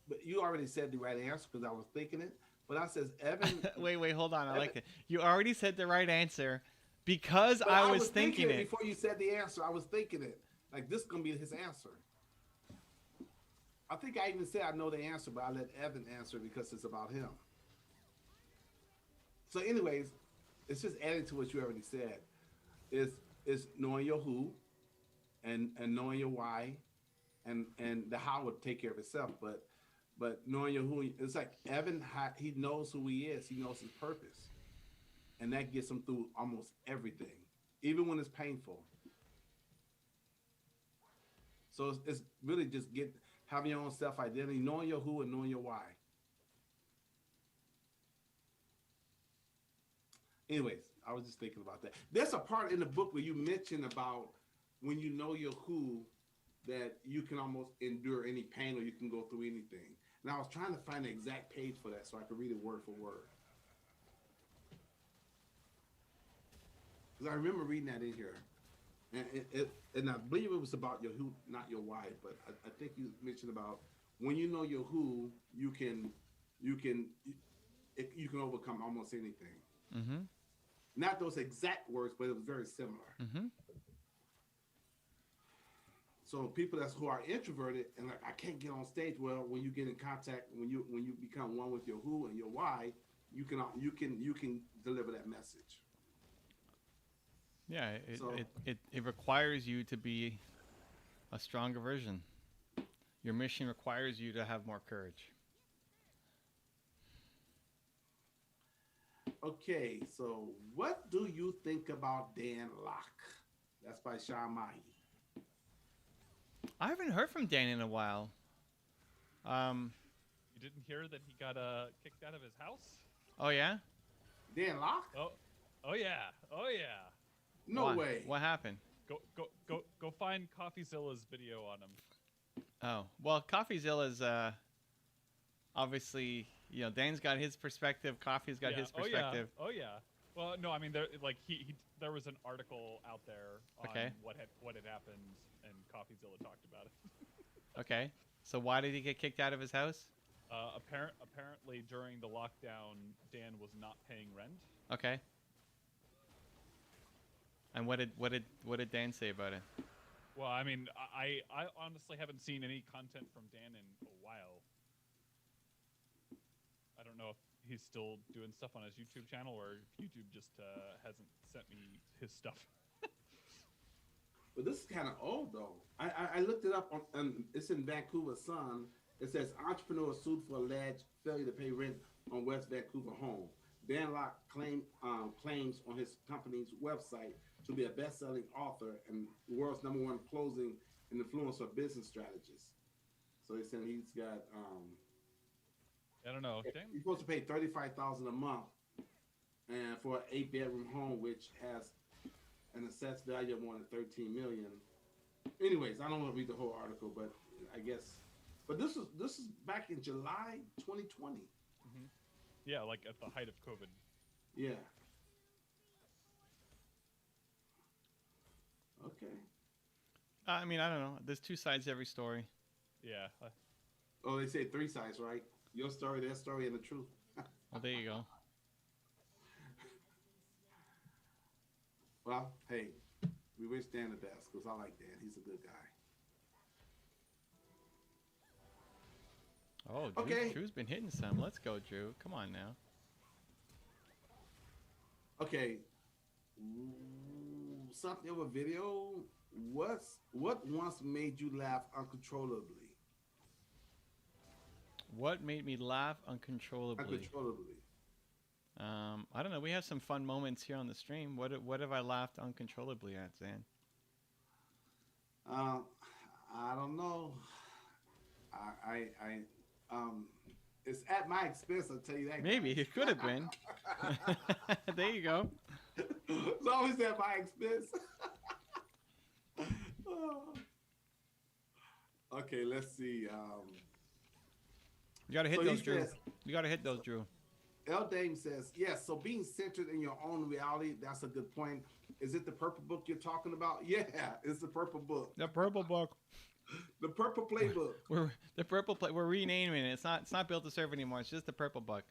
But you already said the right answer because I was thinking it. But I says Evan. wait, hold on. I like it. You already said the right answer because But I was thinking it. before you said the answer. I was thinking it. Like this is gonna be his answer. I think I even said I know the answer, but I let Evan answer because it's about him. So, anyways, it's just adding to what you already said. Is knowing your who, and knowing your why, and the how would take care of itself. But knowing your who, it's like Evan. He knows who he is. He knows his purpose, and that gets him through almost everything, even when it's painful. So it's really just having your own self identity, knowing your who and knowing your why. Anyways, I was just thinking about that. There's a part in the book where you mention about when you know your who, that you can almost endure any pain or you can go through anything. And I was trying to find the exact page for that so I could read it word for word. Because I remember reading that in here. And I believe it was about your who, not your why. But I think you mentioned about when you know your who, you can overcome almost anything. Mm-hmm. Not those exact words, but it was very similar. Mm-hmm. So people who are introverted and like, I can't get on stage. Well, when you get in contact, when you become one with your who and your why, you can deliver that message. Yeah, it requires you to be a stronger version. Your mission requires you to have more courage. Okay, so what do you think about Dan Locke? That's by Sean Mahi. I haven't heard from Dan in a while. You didn't hear that he got kicked out of his house? Oh yeah? Dan Locke? Oh yeah. Oh yeah. No way. What happened? Go find CoffeeZilla's video on him. Oh, well, CoffeeZilla's obviously, Dan's got his perspective, Coffee's got his perspective. Oh yeah. Well, no, I mean there was an article out there on what had happened, and CoffeeZilla talked about it. Okay. So why did he get kicked out of his house? Apparently during the lockdown, Dan was not paying rent. Okay. And what did Dan say about it? Well, I mean, I honestly haven't seen any content from Dan in a while. I don't know if he's still doing stuff on his YouTube channel or if YouTube just hasn't sent me his stuff. But this is kind of old though. I looked it up on it's in Vancouver Sun. It says entrepreneur sued for alleged failure to pay rent on West Vancouver home. Dan Locke claims on his company's website to be a best-selling author and the world's #1 closing and influencer business strategist. So he's saying he's got I don't know. He's supposed to pay $35,000 a month, and for an 8-bedroom home, which has an assessed value of more than $13 million. Anyways, I don't want to read the whole article, but I guess. But this is back in July 2020. Mm-hmm. Yeah, like at the height of COVID. Yeah. Okay. I mean, I don't know. There's two sides to every story. Yeah. Oh, they say 3 sides, right? Your story, their story, and the truth. Well, there you go. Well, hey, we wish Dan the best because I like Dan. He's a good guy. Oh, Okay. Drew's been hitting some. Let's go, Drew. Come on now. Okay. Something of a video. What once made you laugh uncontrollably? What made me laugh uncontrollably? I don't know. We have some fun moments here on the stream. What have I laughed uncontrollably at, Zan? I don't know. It's at my expense. I'll tell you that. Maybe it could have been. There you go. It's always at my expense. Okay, let's see. You gotta hit those, Drew. You gotta hit those, Drew. L. Dame says, yes, so being centered in your own reality, that's a good point. Is it the purple book you're talking about? Yeah, it's the purple book. The purple book. The purple playbook. We're renaming it. It's not built to serve anymore. It's just the purple book.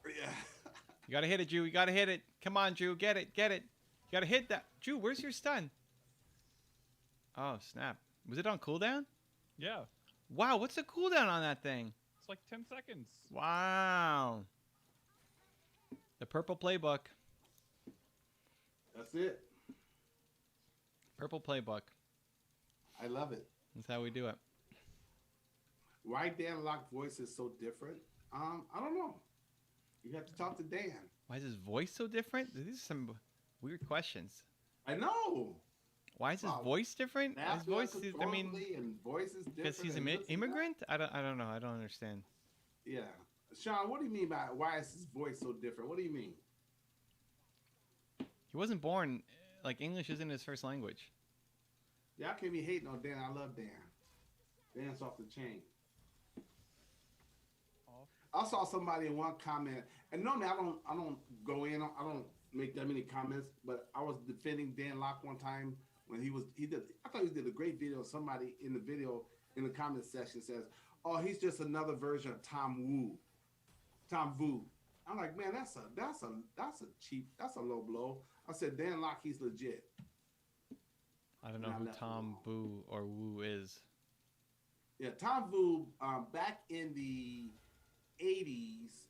Yeah. You gotta hit it, Drew. You gotta hit it. Come on, Drew. Get it. You gotta hit that. Drew, where's your stun? Oh, snap. Was it on cooldown? Yeah. Wow, what's the cooldown on that thing? It's like 10 seconds. Wow. The purple playbook. That's it. Purple playbook. I love it. That's how we do it. Why Dan Locke voice is so different? I don't know. You have to talk to Dan. Why is his voice so different? These are some weird questions. I know. Why is his Wow. voice different? His voice is, I mean, and voice is different. because he's an and this and that. immigrant? I don't know. I don't understand. Yeah. Sean, what do you mean by why is his voice so different? What do you mean? He wasn't born, like, English isn't his first language. Y'all can't be hating on Dan. I love Dan. Dan's off the chain. I saw somebody in one comment, and normally I don't go in, I don't make that many comments, but I was defending Dan Locke one time when I thought he did a great video. Somebody in the video in the comment section says, "Oh, he's just another version of Tom Vu." I'm like, man, that's a low blow. I said, Dan Locke, he's legit. I don't know who Tom Boo or Woo is. Yeah, Tom Vu, back in the 80s,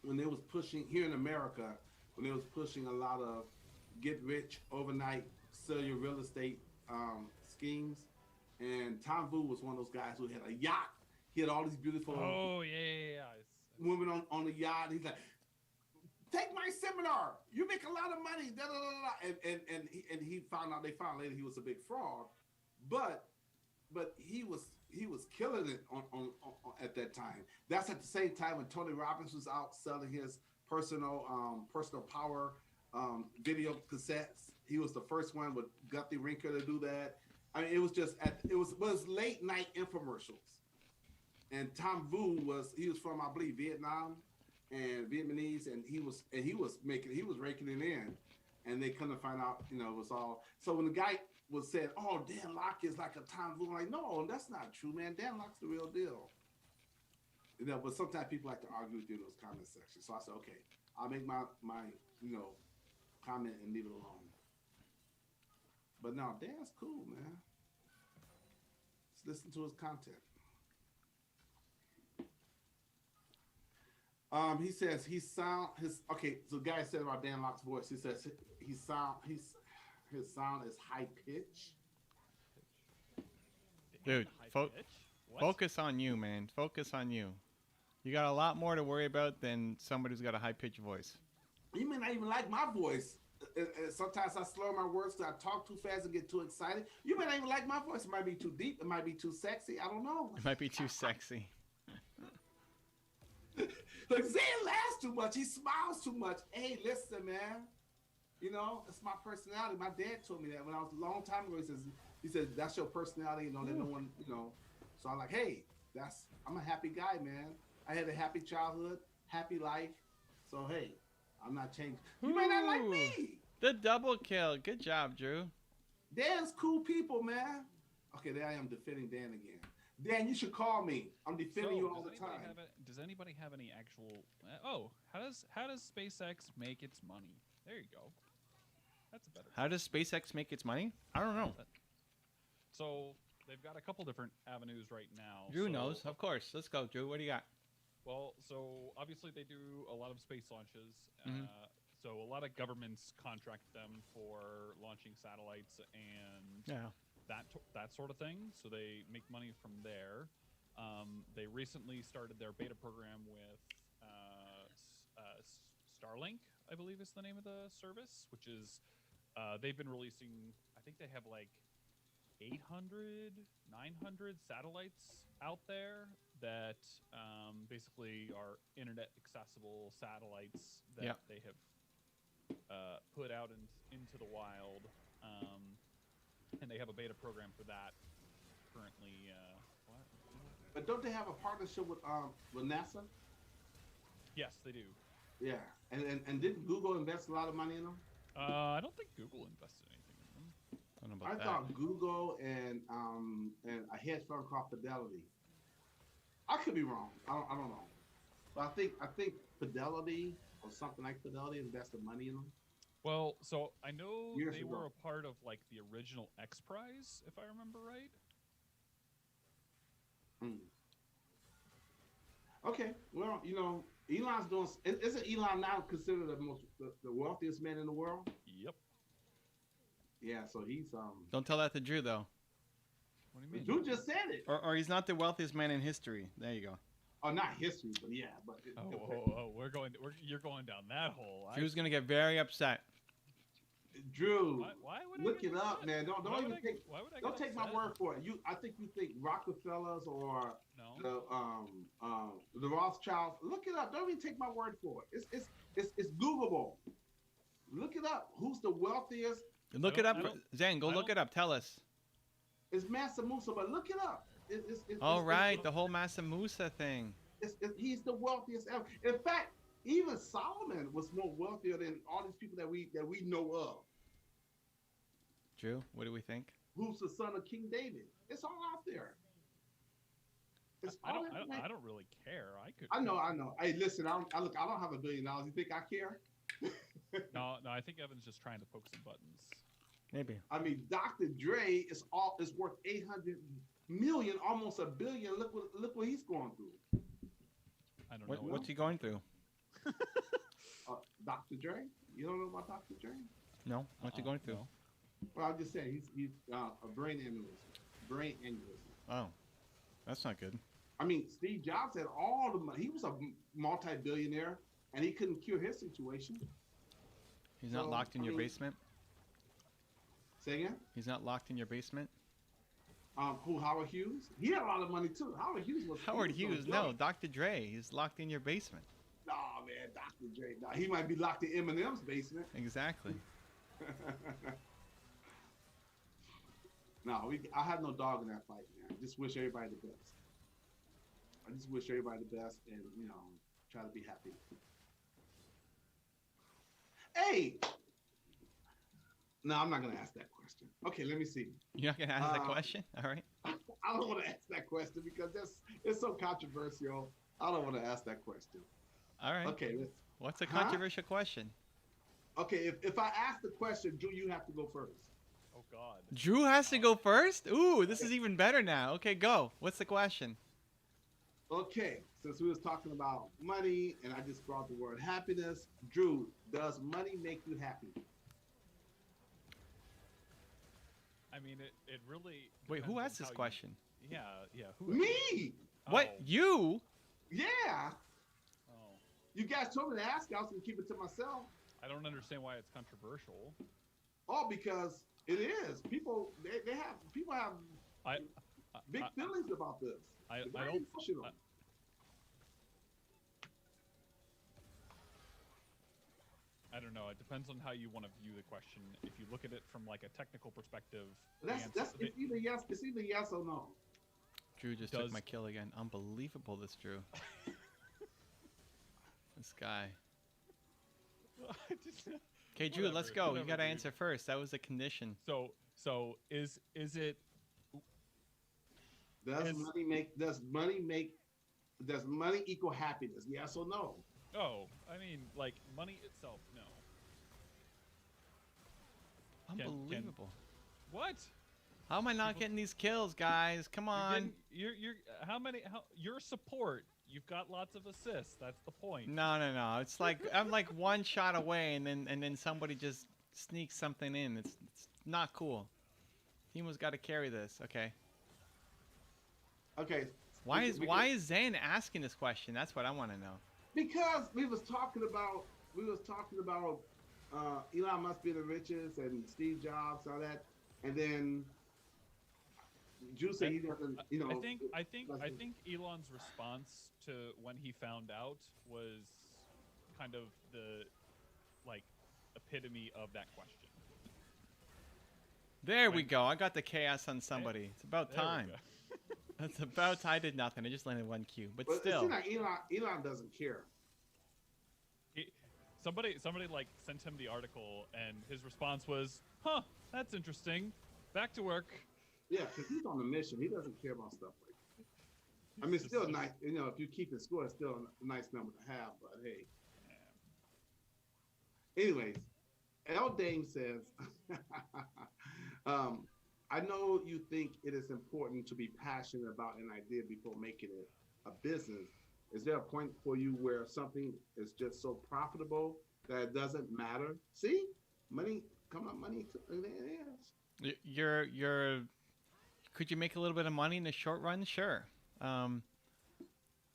when they was pushing here in America, when they was pushing a lot of get rich overnight, sell your real estate schemes, and Tom Vu was one of those guys who had a yacht. He had all these beautiful women on the yacht. He's like, take my seminar. You make a lot of money. Da, da, da, da. And he found out. They found later he was a big fraud, but he was killing it on at that time. That's at the same time when Tony Robbins was out selling his personal power video cassettes. He was the first one with Guthrie Rinker to do that. I mean, it was late night infomercials. And Tom Vu was from, I believe, Vietnam and Vietnamese, and he was raking it in, and they couldn't find out, it was all. So when the guy was saying, "Oh, Dan Locke is like a Tom Vu," I'm like, no, that's not true, man. Dan Locke's the real deal. But sometimes people like to argue with you in those comment sections. So I said, okay, I'll make my comment and leave it alone. But no, Dan's cool, man. Let's listen to his content. He says so the guy said about Dan Locke's voice, he says his sound is high pitch. Dude, focus on you, man. Focus on you. You got a lot more to worry about than somebody who's got a high-pitched voice. You may not even like my voice. Sometimes I slur my words because I talk too fast and get too excited. You may not even like my voice. It might be too deep. It might be too sexy. I don't know. It might be too sexy. Look, Zay laughs too much. He smiles too much. Hey, listen, man. It's my personality. My dad told me that when I was a long time ago. He says that's your personality. That no one, So I'm like, hey, I'm a happy guy, man. I had a happy childhood, happy life. So hey, I'm not changing. You may not like me. The double kill. Good job, Drew. Dan's cool people, man. Okay, there I am defending Dan again. Dan, you should call me. I'm defending you all the time. Does anybody have any actual? How does SpaceX make its money? There you go. That's a better. How does SpaceX make its money? I don't know. So they've got a couple different avenues right now. Drew knows, of course. Let's go, Drew. What do you got? Well, so obviously they do a lot of space launches. Mm-hmm. So a lot of governments contract them for launching satellites and that sort of thing. So they make money from there. They recently started their beta program with Starlink, I believe is the name of the service, which is they've been releasing, I think they have like 800, 900 satellites out there that basically are internet accessible satellites that they have put out into the wild. And they have a beta program for that currently. But don't they have a partnership with NASA? Yes, they do. Yeah, and didn't Google invest a lot of money in them? I don't think Google invested anything in them. I don't know about I thought Google and a hedge fund called Fidelity. I could be wrong. I don't know, but I think Fidelity or something like Fidelity invested money in them. Well, so I know Years they ago. were a part of like the original X Prize, if I remember right. Okay, well, Elon's doing. Isn't Elon now considered the wealthiest man in the world? Yep. Yeah, so he's Don't tell that to Drew though. What do you mean? Drew just said it. Or he's not the wealthiest man in history. There you go. Oh, not history, but yeah, but You're going down that hole. Drew's gonna get very upset. Drew, Why would I look get it up, upset? man. Don't Why even would I think. get- why would I Don't get take my upset? word for it. I think you think Rockefellers or No. the Rothschilds. Look it up. Don't even take my word for it. It's Googleable. Look it up. Who's the wealthiest? Look I it up, don't- Zan. Go I look don't- it up. Tell us. It's Mansa Musa, but look it up. All right, the whole Massa Musa thing. He's the wealthiest ever. In fact, even Solomon was more wealthier than all these people that we know of. Drew, what do we think? Who's the son of King David? It's all out there. It's I all don't information. really care. I know. Hey, listen, I don't have $1 billion. You think I care? No, I think Evan's just trying to poke some buttons. Maybe. I mean, Dr. Dre is worth 800 million, almost $1 billion. Look what he's going through. I don't know. What's he going through? Dr. Dre? You don't know about Dr. Dre? No. What's he going through? No. Well, I'm just saying he's a brain aneurysm. Oh, that's not good. I mean, Steve Jobs had all the money. He was a multi-billionaire, and he couldn't cure his situation. He's not So, locked in I your mean- basement. Say again? He's not locked in your basement. Howard Hughes? He had a lot of money too. Howard Hughes was. Howard he was Hughes, gonna no. go. Dr. Dre, he's locked in your basement. Nah, man, Dr. Dre. Nah, he might be locked in Eminem's basement. Exactly. No, I have no dog in that fight, man. I just wish everybody the best. I just wish everybody the best, and try to be happy. Hey. No, I'm not gonna ask that question. Okay, let me see. You're not gonna ask that Uh, question, all right? I don't want to ask that question because it's so controversial. I don't want to ask that question. All right. Okay, What's a Huh? controversial question? okay. If I ask the question, Drew, you have to go first. Oh God. Drew has to go first? Ooh, this is even better now. Okay, go. What's the question? Okay, since we was talking about money and I just brought the word happiness, Drew, does money make you happy? I mean, it really. Wait, who depends on asked this how you- question? Yeah. Who? Me? What? Oh, You? Yeah. Oh. You guys told me to ask. I was gonna keep it to myself. I don't understand why it's controversial. Oh, because it is. People have I big feelings about this. I It's don't- very emotional. I don't know. It depends on how you want to view the question. If you look at it from like a technical perspective, It's either yes or no. Drew just took Does- my kill again. Unbelievable, this Drew. This guy. Okay, Drew, let's Whatever, go. You whatever, gotta dude. answer first. That was a condition. So is it? Does money equal happiness? Yes or no? Oh, I mean, like money itself, no. Can- Unbelievable. What? How am I not getting these kills, guys? Come on. You're your support. You've got lots of assists. That's the point. No. It's like I'm like one shot away, and then somebody just sneaks something in. It's not cool. Teemo's got to carry this. Okay. Okay. Why because- is Zan asking this question? That's what I want to know. Because we was talking about Elon Musk being the richest and Steve Jobs and all that, and then Drew said he doesn't. I think Elon's response to when he found out was kind of the like epitome of that question. There we When- go. I got the chaos on somebody. It's about There we time. go. It's about time. I did nothing. I just landed one Q. But But still. it seems like Elon doesn't care. Somebody like sent him the article, and his response was, "Huh, that's interesting. Back to work." Yeah, because he's on a mission. He doesn't care about stuff like that. I mean, it's He's still just- nice. If you keep it score, it's still a nice number to have. But hey. Anyways, L. Dame says, I know you think it is important to be passionate about an idea before making it a business. Is there a point for you where something is just so profitable that it doesn't matter? See, money come up money. It is. You're. Could you make a little bit of money in the short run? Sure.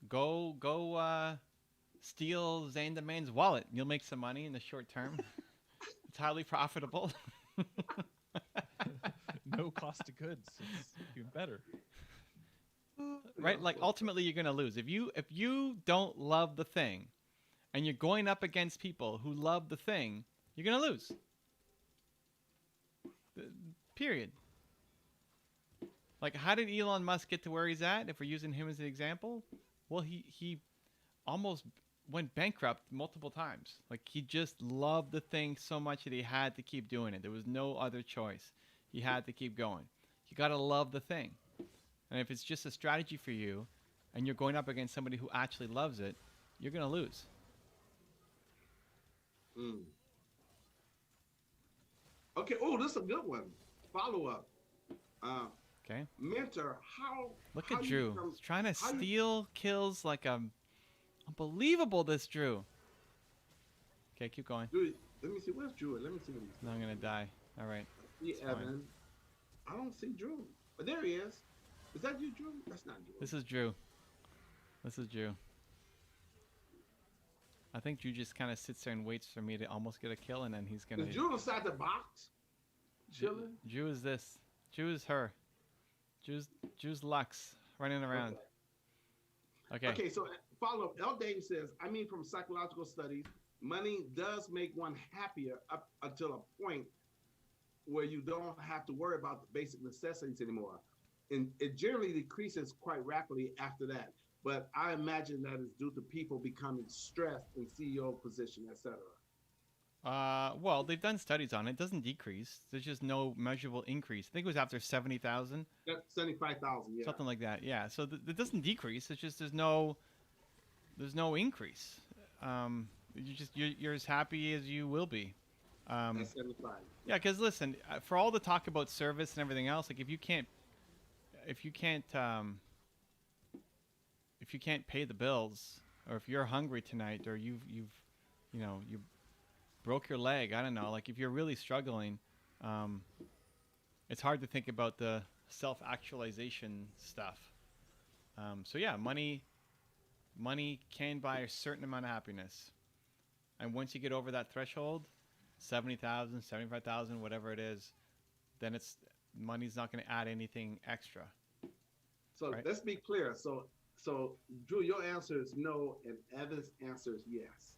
Go. Steal Zane the Man's wallet. You'll make some money in the short term. It's highly profitable. No cost of goods. It's even better. Right? Like ultimately you're going to lose. If you don't love the thing and you're going up against people who love the thing, you're going to lose. Period. Like how did Elon Musk get to where he's at if we're using him as an example? Well, he almost went bankrupt multiple times. Like he just loved the thing so much that he had to keep doing it. There was no other choice. He had to keep going. You got to love the thing. And if it's just a strategy for you and you're going up against somebody who actually loves it, you're going to lose. Okay. Oh, this is a good one. Follow up. Okay. Mentor, Look how at you Drew. become- He's trying to how you- steal kills like unbelievable, this Drew. Okay, keep going. Drew, let me see. Where's Drew? Let me see what he's Now I'm going to die. All right. See It's fine. Evan. I don't see Drew. But there he is. Is that you, Drew? That's not Drew. This is Drew. This is Drew. I think Drew just kind of sits there and waits for me to almost get a kill, and then he's going Is to... Drew inside the box? Chilling? Drew is this. Drew is her. Drew's Lux running around. Okay. Okay, so follow up. L. Dave says, I mean, from psychological studies, money does make one happier up until a point where you don't have to worry about the basic necessities anymore. And it generally decreases quite rapidly after that. But I imagine that is due to people becoming stressed in CEO position, etc. Well, they've done studies on it. It doesn't decrease. There's just no measurable increase. I think it was after 70,000. That's 75,000, yeah. Something like that. Yeah. So it doesn't decrease. It's just there's no increase. You're as happy as you will be. That's 75. Yeah, because listen, for all the talk about service and everything else, like if you can't pay the bills, or if you're hungry tonight, or you broke your leg, I don't know, like if you're really struggling, it's hard to think about the self-actualization stuff. So yeah, money can buy a certain amount of happiness, and once you get over that threshold, 70,000, 75,000, whatever it is, then money's not going to add anything extra. So right? Let's be clear. So Drew, your answer is no, and Evan's answer is yes.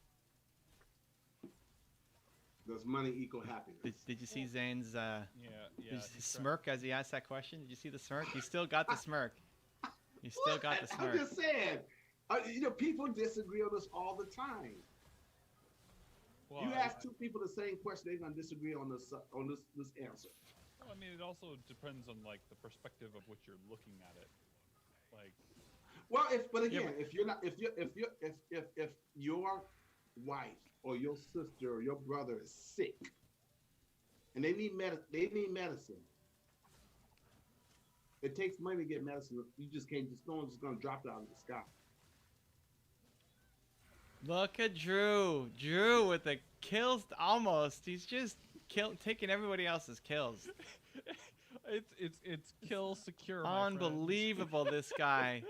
Does money equal happiness? Did you see Zane's Yeah. smirk as he asked that question? Did you see the smirk? He still got the smirk. He still got the smirk. I'm just saying. People disagree on this all the time. Well, You ask two people the same question, they're gonna disagree on this answer. Well, I mean, it also depends on like the perspective of which you're looking at it. Like, Well, if your wife or your sister or your brother is sick and they need medicine. It takes money to get medicine. You just can't. No one's just gonna drop it out of the sky. Look at Drew. Drew with the kills almost. He's just taking everybody else's kills. it's kill secure. My friend. Unbelievable, this guy.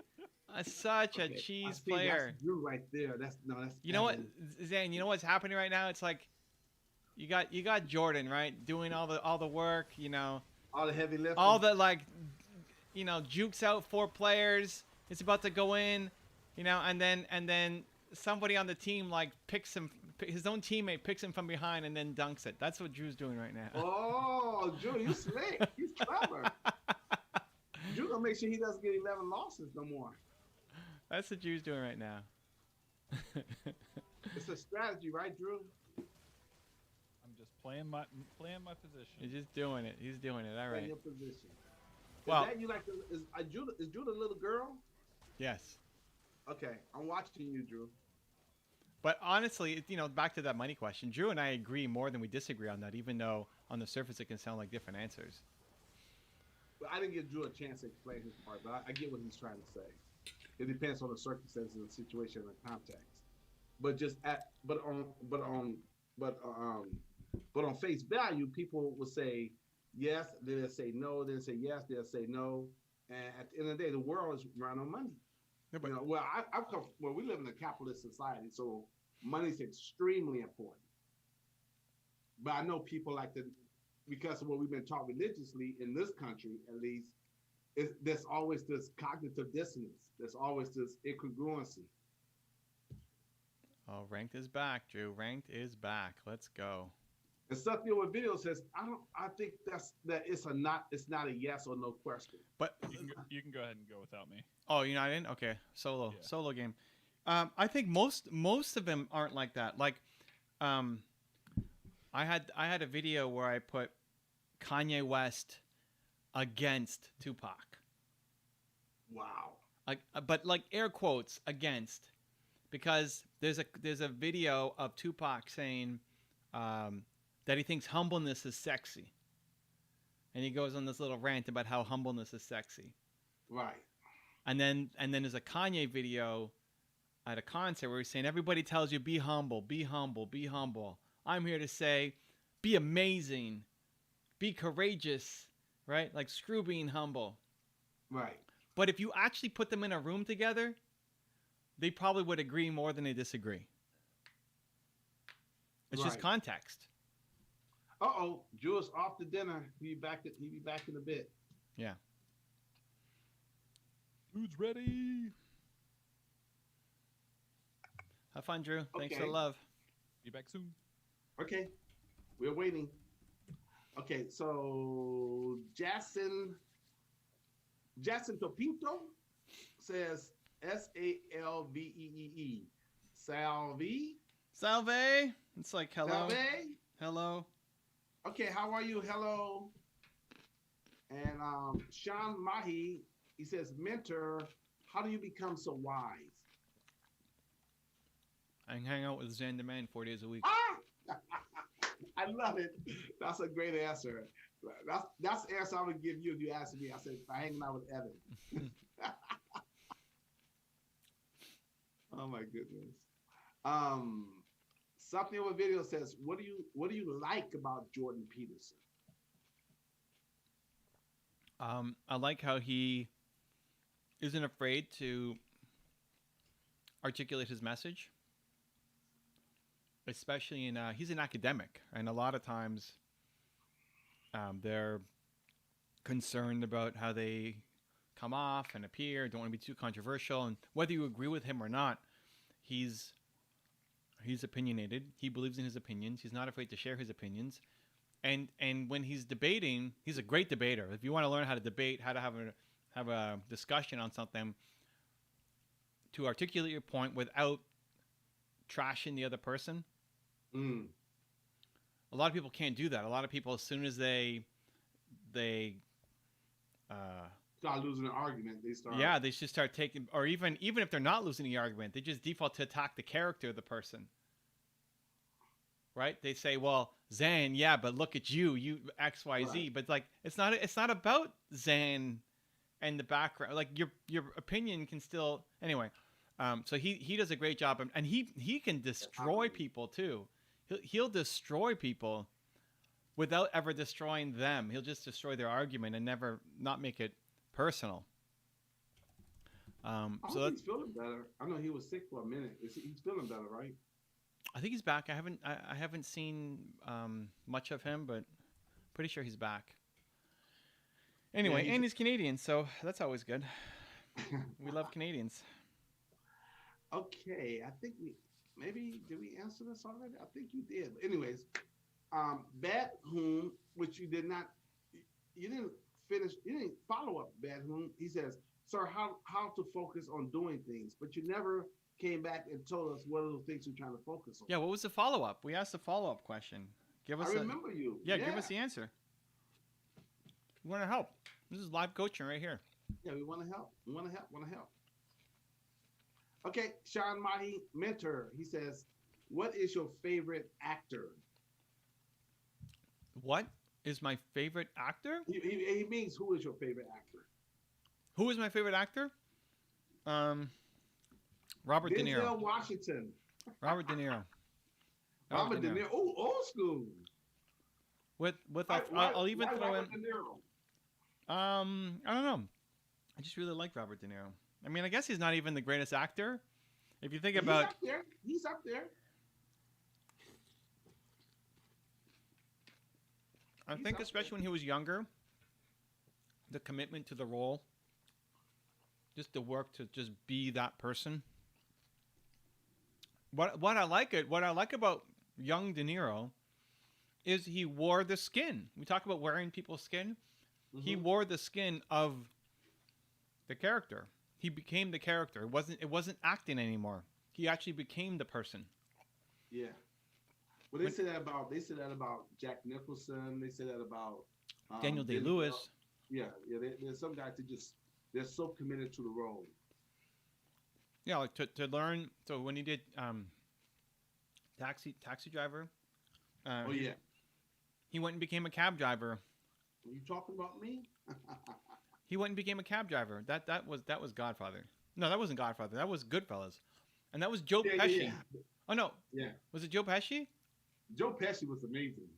Such a Okay, cheese I see, player. That's Drew right there. That's You know what, Evan. Zane? You know what's happening right now? It's like you got Jordan, right, doing all the work. All the heavy lifting. All the jukes out 4 players. It's about to go in, and then somebody on the team picks him. His own teammate picks him from behind and then dunks it. That's what Drew's doing right now. Oh, Drew, you slick. He's clever. Drew gonna make sure he doesn't get 11 losses no more. That's what Drew's doing right now. It's a strategy, right, Drew? I'm just playing my position. He's just doing it. He's doing it. All Play right. your position. Well- Is that you is Drew the little girl? Yes. Okay, I'm watching you, Drew. But honestly, back to that money question, Drew and I agree more than we disagree on that, even though on the surface it can sound like different answers. But I didn't give Drew a chance to explain his part, but I get what he's trying to say. It depends on the circumstances and the situation and the context. But But on face value, people will say yes, then they'll say no, then say yes, they'll say no. And at the end of the day, the world is run on money. Yeah, but Well, I've come. Well, we live in a capitalist society, so money's extremely important. But I know people like to, because of what we've been taught religiously in this country, at least, there's always this cognitive dissonance. There's always this incongruency. oh, ranked is back, Drew. Ranked is back. Let's go. And something with video says, I think it's not a yes or no question. But You can go ahead and go without me. oh, you're not in? Okay, solo Yeah. solo game. I think most of them aren't like that. Like, I had a video where I put Kanye West against Tupac. Wow. Like, but like air quotes against, because there's a video of Tupac saying that he thinks humbleness is sexy, and he goes on this little rant about how humbleness is sexy. Right. And then there's a Kanye video at a concert where he's saying everybody tells you be humble, be humble, be humble. I'm here to say be amazing, be courageous, right? Like screw being humble. Right. But if you actually put them in a room together, they probably would agree more than they disagree. It's just Right. context. Uh-oh, Jew's off to dinner. He'll be back in a bit. Yeah. Food's ready. Have fun, Drew. Thanks for Okay. the love. Be back soon. Okay. We're waiting. Okay, so Jason Topinto says Salvee. Salve? Salve. It's like hello. Salve? Hello. Okay, how are you? Hello. And Sean Mahi, he says, mentor, how do you become so wise? I can hang out with Xander Man 4 days a week. Ah! I love it. That's a great answer. That's the answer I would give you if you asked me. I said, if I hanging out with Evan. Oh my goodness. Something over video says, what do you like about Jordan Peterson? I like how he isn't afraid to articulate his message, especially in he's an academic, and a lot of times they're concerned about how they come off and appear, don't want to be too controversial, and whether you agree with him or not, he's opinionated. He believes in his opinions. He's not afraid to share his opinions. And when he's debating, he's a great debater. If you want to learn how to debate, how to have a discussion on something, to articulate your point without trashing the other person. Mm. A lot of people can't do that. A lot of people, as soon as they Start losing an argument. they just start taking, or even if they're not losing the argument, they just default to attack the character of the person. Right? They say, "Well, Zan, yeah, but look at you X, Y, Z." Right. But like, it's not about Zan and the background. Like your opinion can still anyway. So he does a great job, and he can destroy people too. He'll destroy people without ever destroying them. He'll just destroy their argument and not make it personal. I hope he's feeling better. I know he was sick for a minute. He's feeling better, right? I think he's back. I haven't seen much of him, but pretty sure he's back. Anyway, Yeah, and he's Canadian, so that's always good. We love Canadians. Okay, I think did we answer this already? I think you did. But anyways, Bad Whom, which you didn't follow up Bad Whom. He says, sir, how to focus on doing things, but you never came back and told us what are the things you're trying to focus on. Yeah, what was the follow-up? We asked the follow-up question. Give us I remember you. Yeah, give us the answer. We want to help. This is live coaching right here. Yeah, we want to help. We want to help. Okay, Sean Mahi, mentor. He says, what is your favorite actor? What is my favorite actor? He means who is your favorite actor? Who is my favorite actor? Robert De Niro. Denzel Washington. Robert De Niro. Robert De Niro. Oh, old school. I'll even throw in. Robert De Niro? I don't know. I just really like Robert De Niro. I mean, I guess he's not even the greatest actor. If you think about, He's up there. He's up there. I He's think up especially there. when he was younger, the commitment to the role, just the work to just be that person. What I like about young De Niro is he wore the skin. We talk about wearing people's skin. He Mhm. wore the skin of the character. He became the character. It wasn't acting anymore. He actually became the person. Yeah. Well, they say that about Jack Nicholson. They say that about Daniel Denzel. Day-Lewis. Yeah. There's some guys that they're so committed to the role. Yeah, like to learn. So when he did Taxi Driver, Oh yeah. he went and became a cab driver. Are you talking about me? He went and became a cab driver. That was Godfather. No, that wasn't Godfather. That was Goodfellas, and that was Joe Yeah, Pesci. yeah. Oh no, Yeah. was it Joe Pesci? Joe Pesci was amazing.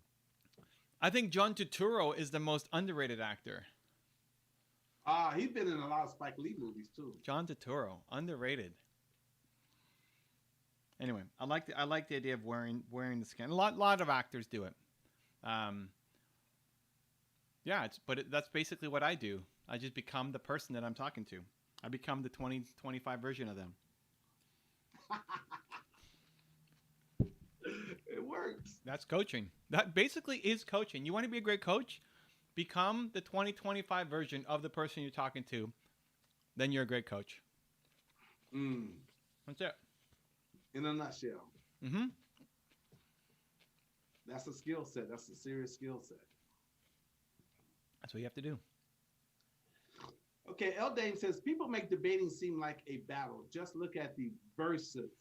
I think John Turturro is the most underrated actor. He's been in a lot of Spike Lee movies too. John Turturro, underrated. Anyway, I like the idea of wearing the skin. A lot of actors do it. Yeah, that's basically what I do. I just become the person that I'm talking to. I become the 2025 version of them. It works. That's coaching. That basically is coaching. You want to be a great coach? Become the 2025 version of the person you're talking to. Then you're a great coach. That's it. In a nutshell. Mm-hmm. That's a skill set. That's a serious skill set. That's what you have to do. Okay, L. Dane says people make debating seem like a battle. Just look at the versus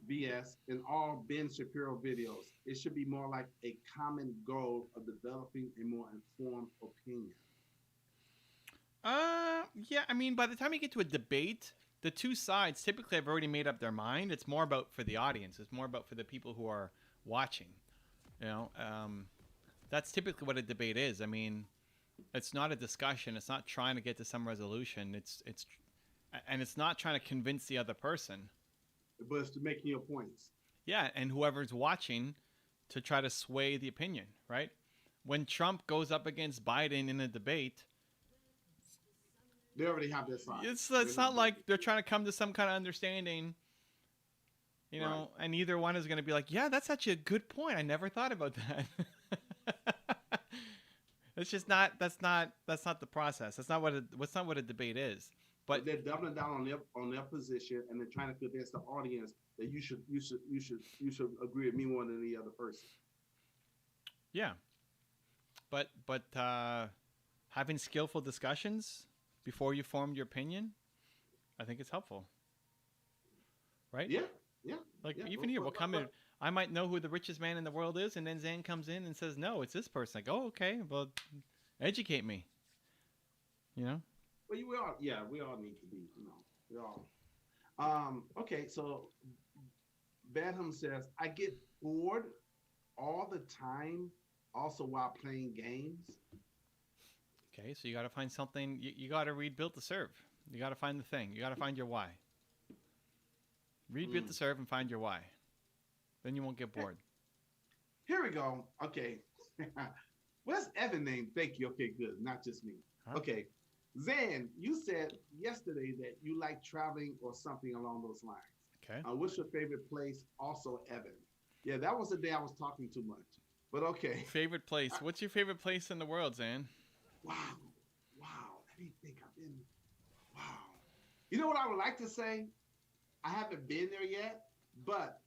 BS in all Ben Shapiro videos. It should be more like a common goal of developing a more informed opinion. Yeah, I mean, by the time you get to a debate, the two sides typically have already made up their mind. It's more about for the audience. It's more about for the people who are watching. You know, that's typically what a debate is. I mean, it's not a discussion. It's not trying to get to some resolution. It's not trying to convince the other person. But it's to making your points. Yeah, and whoever's watching to try to sway the opinion, right? When Trump goes up against Biden in a debate, They already have their side. it's not like they're trying to come to some kind of understanding, you know, Right. and either one is going to be like, yeah, that's actually a good point. I never thought about that. It's just not, that's not the process. That's not what a debate is. But they're doubling down on their position, and they're trying to convince the audience that you should agree with me more than any other person. Yeah. But having skillful discussions before you formed your opinion, I think it's helpful. Right? Yeah. Like Yeah, even here, we'll come in. I might know who the richest man in the world is, and then Zan comes in and says, "No, it's this person." Like, oh, okay. Well, educate me. You know. Well, we all need to be, we all. Okay, so Badham says, I get bored all the time, also while playing games. Okay, so you got to find something. You got to read Built to Serve. You got to find the thing. You got to find your why. Read Built to Serve and find your why. Then you won't get bored. Here we go. Okay. What's Evan name? Thank you. Okay, good. Not just me. Huh? Okay. Zan, you said yesterday that you like traveling or something along those lines. Okay. What's your favorite place? Also, Evan. Yeah, that was the day I was talking too much. But okay. Favorite place? What's your favorite place in the world, Zan? Wow. Let me think. Wow. You know what I would like to say? I haven't been there yet, but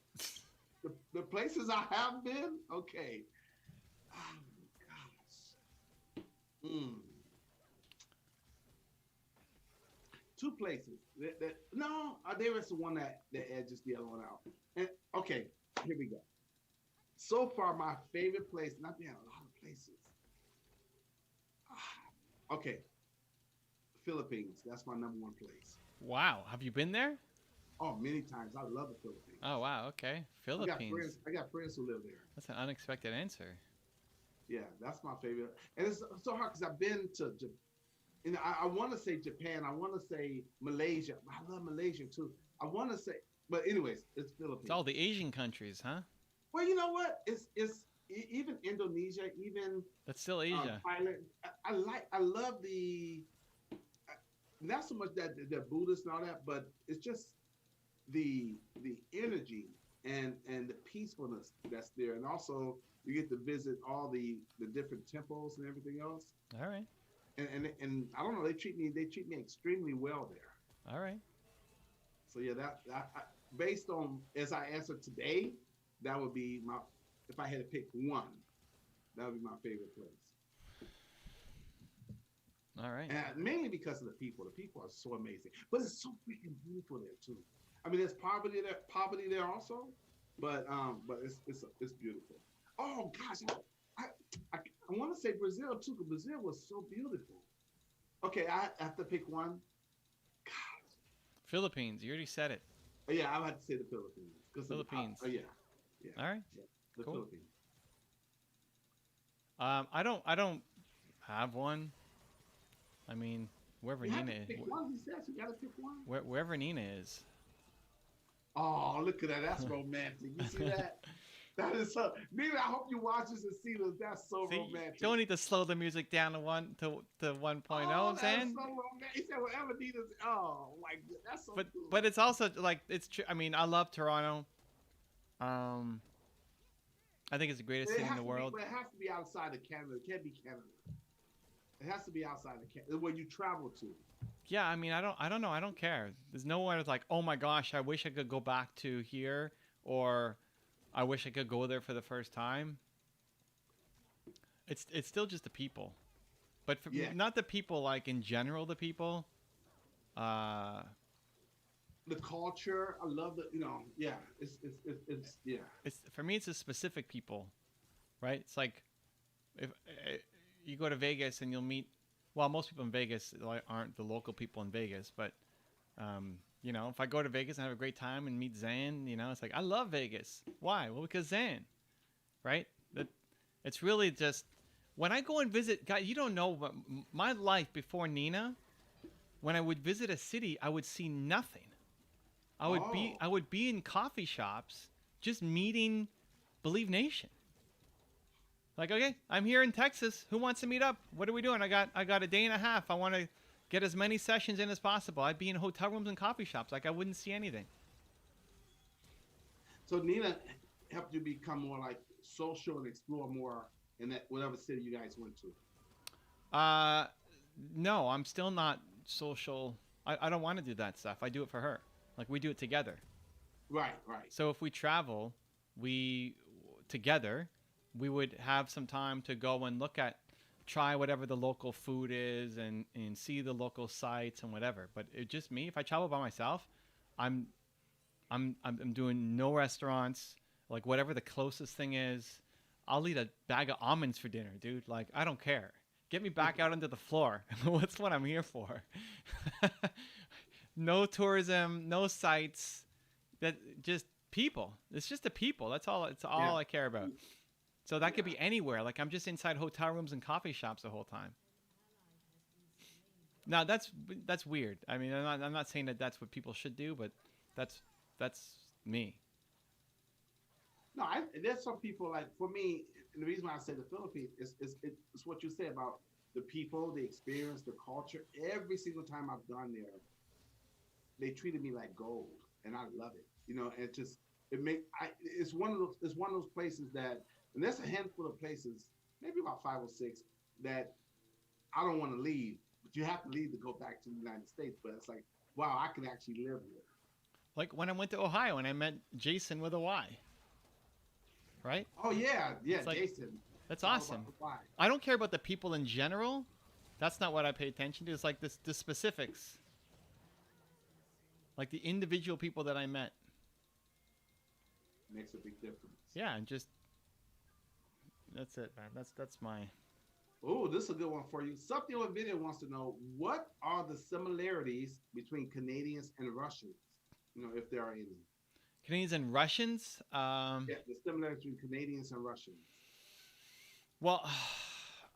the places I have been, okay. Oh, gosh. Two places. There was the one that edges the other one out. And okay, here we go. So far, my favorite place, and I've been a lot of places. Okay, Philippines. That's my number one place. Wow. Have you been there? Oh, many times. I love the Philippines. Oh, wow. Okay. Philippines. I got friends who live there. That's an unexpected answer. Yeah, that's my favorite. And it's so hard because I've been to, and I want to say Japan. I want to say Malaysia. I love Malaysia too. I want to say, but anyways, it's Philippines. It's all the Asian countries, huh? Well, you know what? Even Indonesia, even That's still Asia. Thailand. I love not so much that they're Buddhists and all that, but it's just the energy and the peacefulness that's there, and also you get to visit all the different temples and everything else. All right. And I don't know, they treat me extremely well there. All right. So yeah, based on as I answered today, that would be my, if I had to pick one, that would be my favorite place. All right. And mainly because of the people. The people are so amazing, but it's so freaking beautiful there too. I mean, there's poverty there also, but it's beautiful. Oh gosh, I want to say Brazil too, because Brazil was so beautiful. Okay, I have to pick one. Philippines. You already said it. Yeah, I would have to say the Philippines. Philippines. Yeah. All right. Yeah, the Cool. Philippines. I don't have one. I mean, wherever You have Nina to is. pick one. He says you got to pick one. Wherever Nina is. Oh, look at that. That's romantic. You see that? That is so. Nina, I hope you watch this and see this. That's so See, romantic. don't need to slow the music down to 1.0, Oh, that's Zan. so romantic. He said, whatever Nina's. Oh, my God. That's so cool. But it's also like it's true. I mean, I love Toronto. I think it's the greatest city in the world. But it has to be outside of Canada. It can't be Canada. It has to be outside of Canada, where you travel to. Yeah, I mean, I don't know. I don't care. There's no one that's like, oh my gosh, I wish I could go back to here, or I wish I could go there for the first time. It's still just the people, but not the people like in general. The people. The culture, I love the, yeah. It's yeah. It's for me. It's the specific people, right? It's like if you go to Vegas and you'll meet. Well, most people in Vegas aren't the local people in Vegas, but if I go to Vegas and have a great time and meet Zan, it's like I love Vegas. Why? Well, because Zan, right? It's really just when I go and visit. God, you don't know, but my life before Nina, when I would visit a city, I would see nothing. I would be in coffee shops just meeting Believe Nation. Like, okay, I'm here in Texas. Who wants to meet up? What are we doing? I got a day and a half. I want to get as many sessions in as possible. I'd be in hotel rooms and coffee shops. Like I wouldn't see anything. So Nina helped you become more like social and explore more in that whatever city you guys went to. No, I'm still not social. I don't want to do that stuff. I do it for her. Like we do it together. Right. So if we travel, together, we would have some time to go and try whatever the local food is and see the local sites and whatever. But it's just me. If I travel by myself, I'm doing no restaurants. Like whatever the closest thing is, I'll eat a bag of almonds for dinner, dude. Like I don't care. Get me back out onto the floor. That's what I'm here for. No tourism, no sites. That just people. It's just the people. That's all. It's all I care about. So that could be anywhere. Like I'm just inside hotel rooms and coffee shops the whole time. Now that's weird. I mean, I'm not saying that that's what people should do, but that's me. No, there's some people like for me. And the reason why I say the Philippines is what you say about the people, the experience, the culture. Every single time I've gone there, they treated me like gold, and I love it. And it's one of those places that. And there's a handful of places, maybe about 5 or 6, that I don't want to leave. But you have to leave to go back to the United States. But it's like, wow, I could actually live here. Like when I went to Ohio and I met Jason with a Y. Right? Oh, yeah, like, Jason. That's awesome. I don't care about the people in general. That's not what I pay attention to. It's like the specifics. Like the individual people that I met. Makes a big difference. Yeah, and just... That's it, man. That's my... Oh, this is a good one for you. Something on video wants to know, what are the similarities between Canadians and Russians? If there are any. Canadians and Russians? Yeah, the similarities between Canadians and Russians. Well,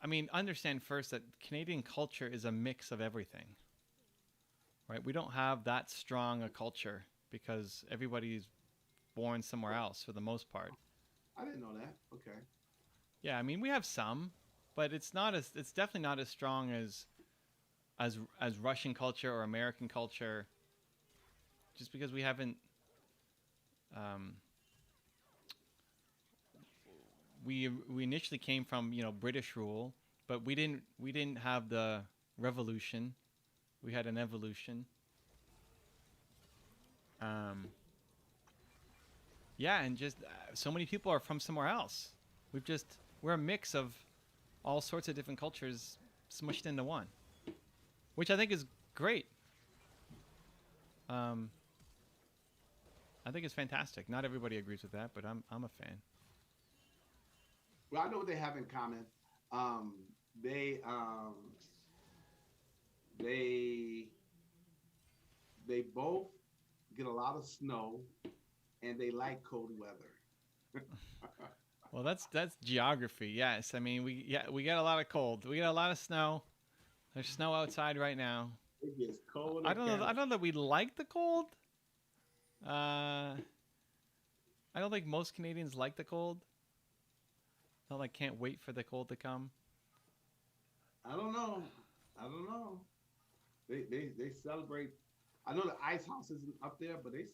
I mean, understand first that Canadian culture is a mix of everything, right? We don't have that strong a culture because everybody's born somewhere else for the most part. I didn't know that. Okay. Yeah, I mean, we have some, but it's definitely not as strong as Russian culture or American culture just because we haven't um, we initially came from British rule, but we didn't have the revolution. We had an evolution. Um, yeah, and just so many people are from somewhere else. We're a mix of all sorts of different cultures smushed into one, which I think is great. Um, I think it's fantastic. Not everybody agrees with that, but I'm a fan. Well, I know what they have in common. Um, they um, they they both get a lot of snow, and they like cold weather. Well, that's geography. Yes, I mean we get a lot of cold. We get a lot of snow. There's snow outside right now. It gets cold I in don't know. I Canada. don't know that we like the cold. Uh, I don't think most Canadians like the cold. Not like can't wait for the cold to come. I don't know. I don't know. They celebrate. I know the ice house isn't up there, but they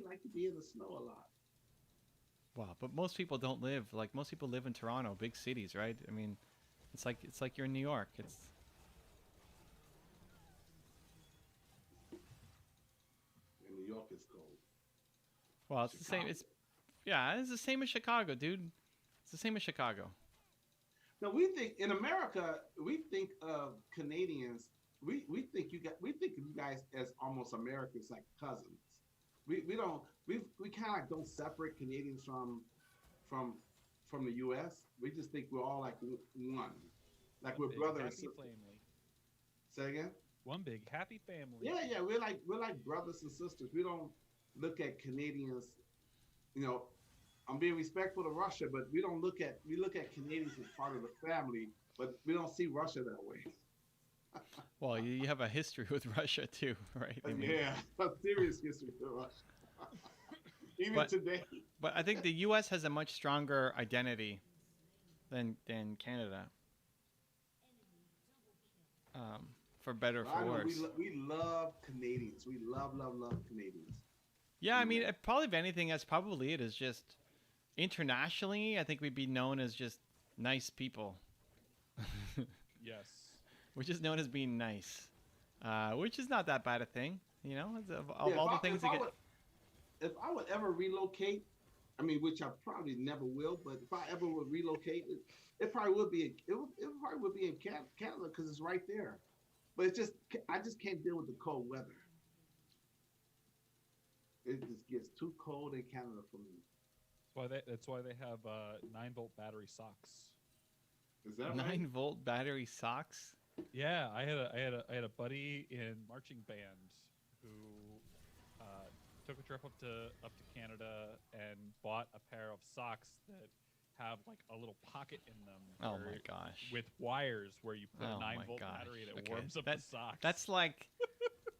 like to be in the snow a lot. Wow, but most people don't live like most people live in Toronto, big cities, right? I mean, it's like you're in New York. It's In New York, it's cold. well, it's the same. Chicago. It's the same as Chicago, dude. It's the same as Chicago. Now we think in America, we think of Canadians. We think of you guys as almost Americans, like cousins. We don't we kind of don't separate Canadians from from the U.S. We just think we're all like one, like One we're big brother and happy sister. family. Say again? One big happy family. Yeah, we're like brothers and sisters. We don't look at Canadians. You know, I'm being respectful to Russia, but we look at Canadians as part of the family, but we don't see Russia that way. Well, you have a history with Russia too, right? I mean, Yeah, a serious history with Russia. Even but today. but I think the U.S. has a much stronger identity than Canada, um, for better or I for know worse. we love Canadians. We love Canadians. Yeah, I You mean, know, probably if anything, that's probably it. Is just internationally, I think we'd be known as just nice people. Yes. We're just known as being nice, which is not that bad a thing. Of yeah. all the things that get. If I would ever relocate, I mean, which I probably never will, but if I ever would relocate, it probably would be it probably would be in Canada because it's right there. But it's just I just can't deal with the cold weather. It just gets too cold in Canada for me. That's why they have 9-volt battery socks. Is that right? 9-volt battery socks. Yeah, I had a buddy in marching band who took a trip up to Canada and bought a pair of socks that have like a little pocket in them. Oh my gosh. With wires where you put Oh a my 9-volt gosh. battery and it Okay. warms up the socks. That's like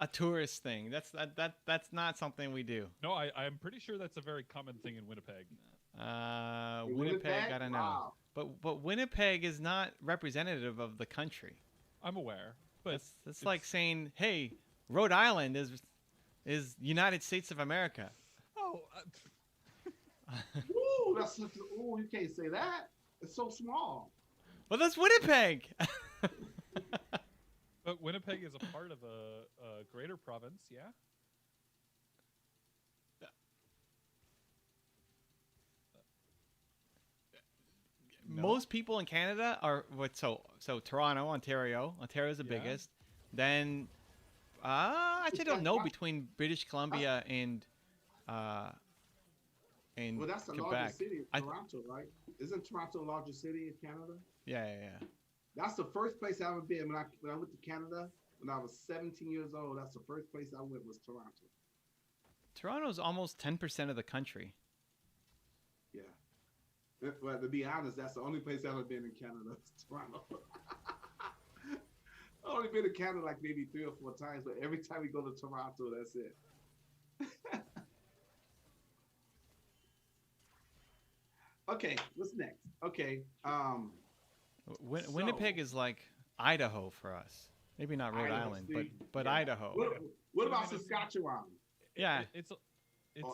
a tourist thing. That's not something we do. No, I'm pretty sure that's a very common thing in Winnipeg. In Winnipeg, I don't know. Wow. But Winnipeg is not representative of the country. I'm aware, but That's like saying, "Hey, Rhode Island is United States of America." oh, Ooh, that's such a, ooh, you can't say that. It's so small. Well, that's Winnipeg. but Winnipeg is a part of a greater province, yeah. No? Most people in Canada are what? So Toronto, Ontario. Ontario's the Yeah. biggest. Then, actually, I don't know between British Columbia and Well, that's the Quebec. largest city, I- Toronto, right? Isn't Toronto the largest city in Canada? Yeah. That's the first place I ever been when I went to Canada when I was 17 years old. That's the first place I went was Toronto. Toronto's almost 10% of the country. Yeah, Well, to be honest, that's the only place I've ever been in Canada, Toronto. I've only been to Canada like maybe 3 or 4 times, but every time we go to Toronto, that's it. Okay, what's next? Okay, Winnipeg is like Idaho for us. Maybe not Rhode Idaho, Island, see? but Yeah. Idaho. What about I mean, Saskatchewan? Yeah. It's Or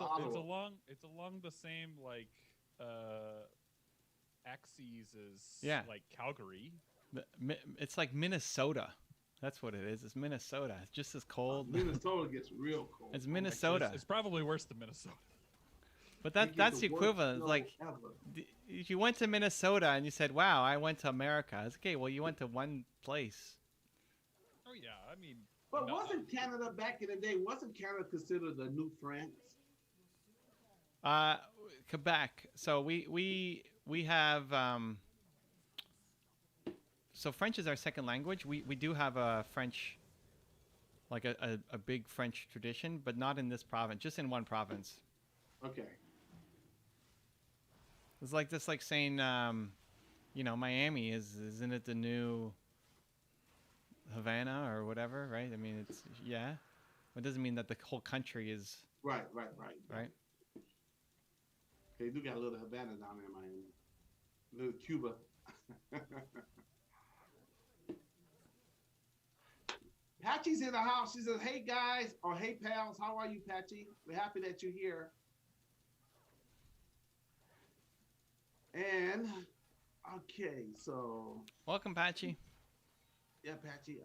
Ottawa. it's along the same like axes as Yeah. like Calgary. It's like Minnesota. That's what it is. It's Minnesota. It's just as cold. Minnesota gets real cold. It's Minnesota. It's probably worse than Minnesota. But They get that's the worst equivalent. snow Like ever. if you went to Minnesota and you said, "Wow, I went to America." It's okay. Well, you went to one place. Oh yeah, I mean. But no- wasn't Canada back in the day? Wasn't Canada considered the new France? Quebec. So we have so French is our second language. We do have a French, like a big French tradition, but not in this province. Just in one province. Okay. It's like just like saying, Miami isn't it the new Havana or whatever, right? I mean, it's yeah. It doesn't mean that the whole country is Right. right. They do got a little Havana down there in Miami. A little Cuba. Patchy's in the house. She says, "Hey guys," or "Hey pals, how are you, Patchy? We're happy that you're here." And okay, so Welcome, Patchy. yeah, Patchy.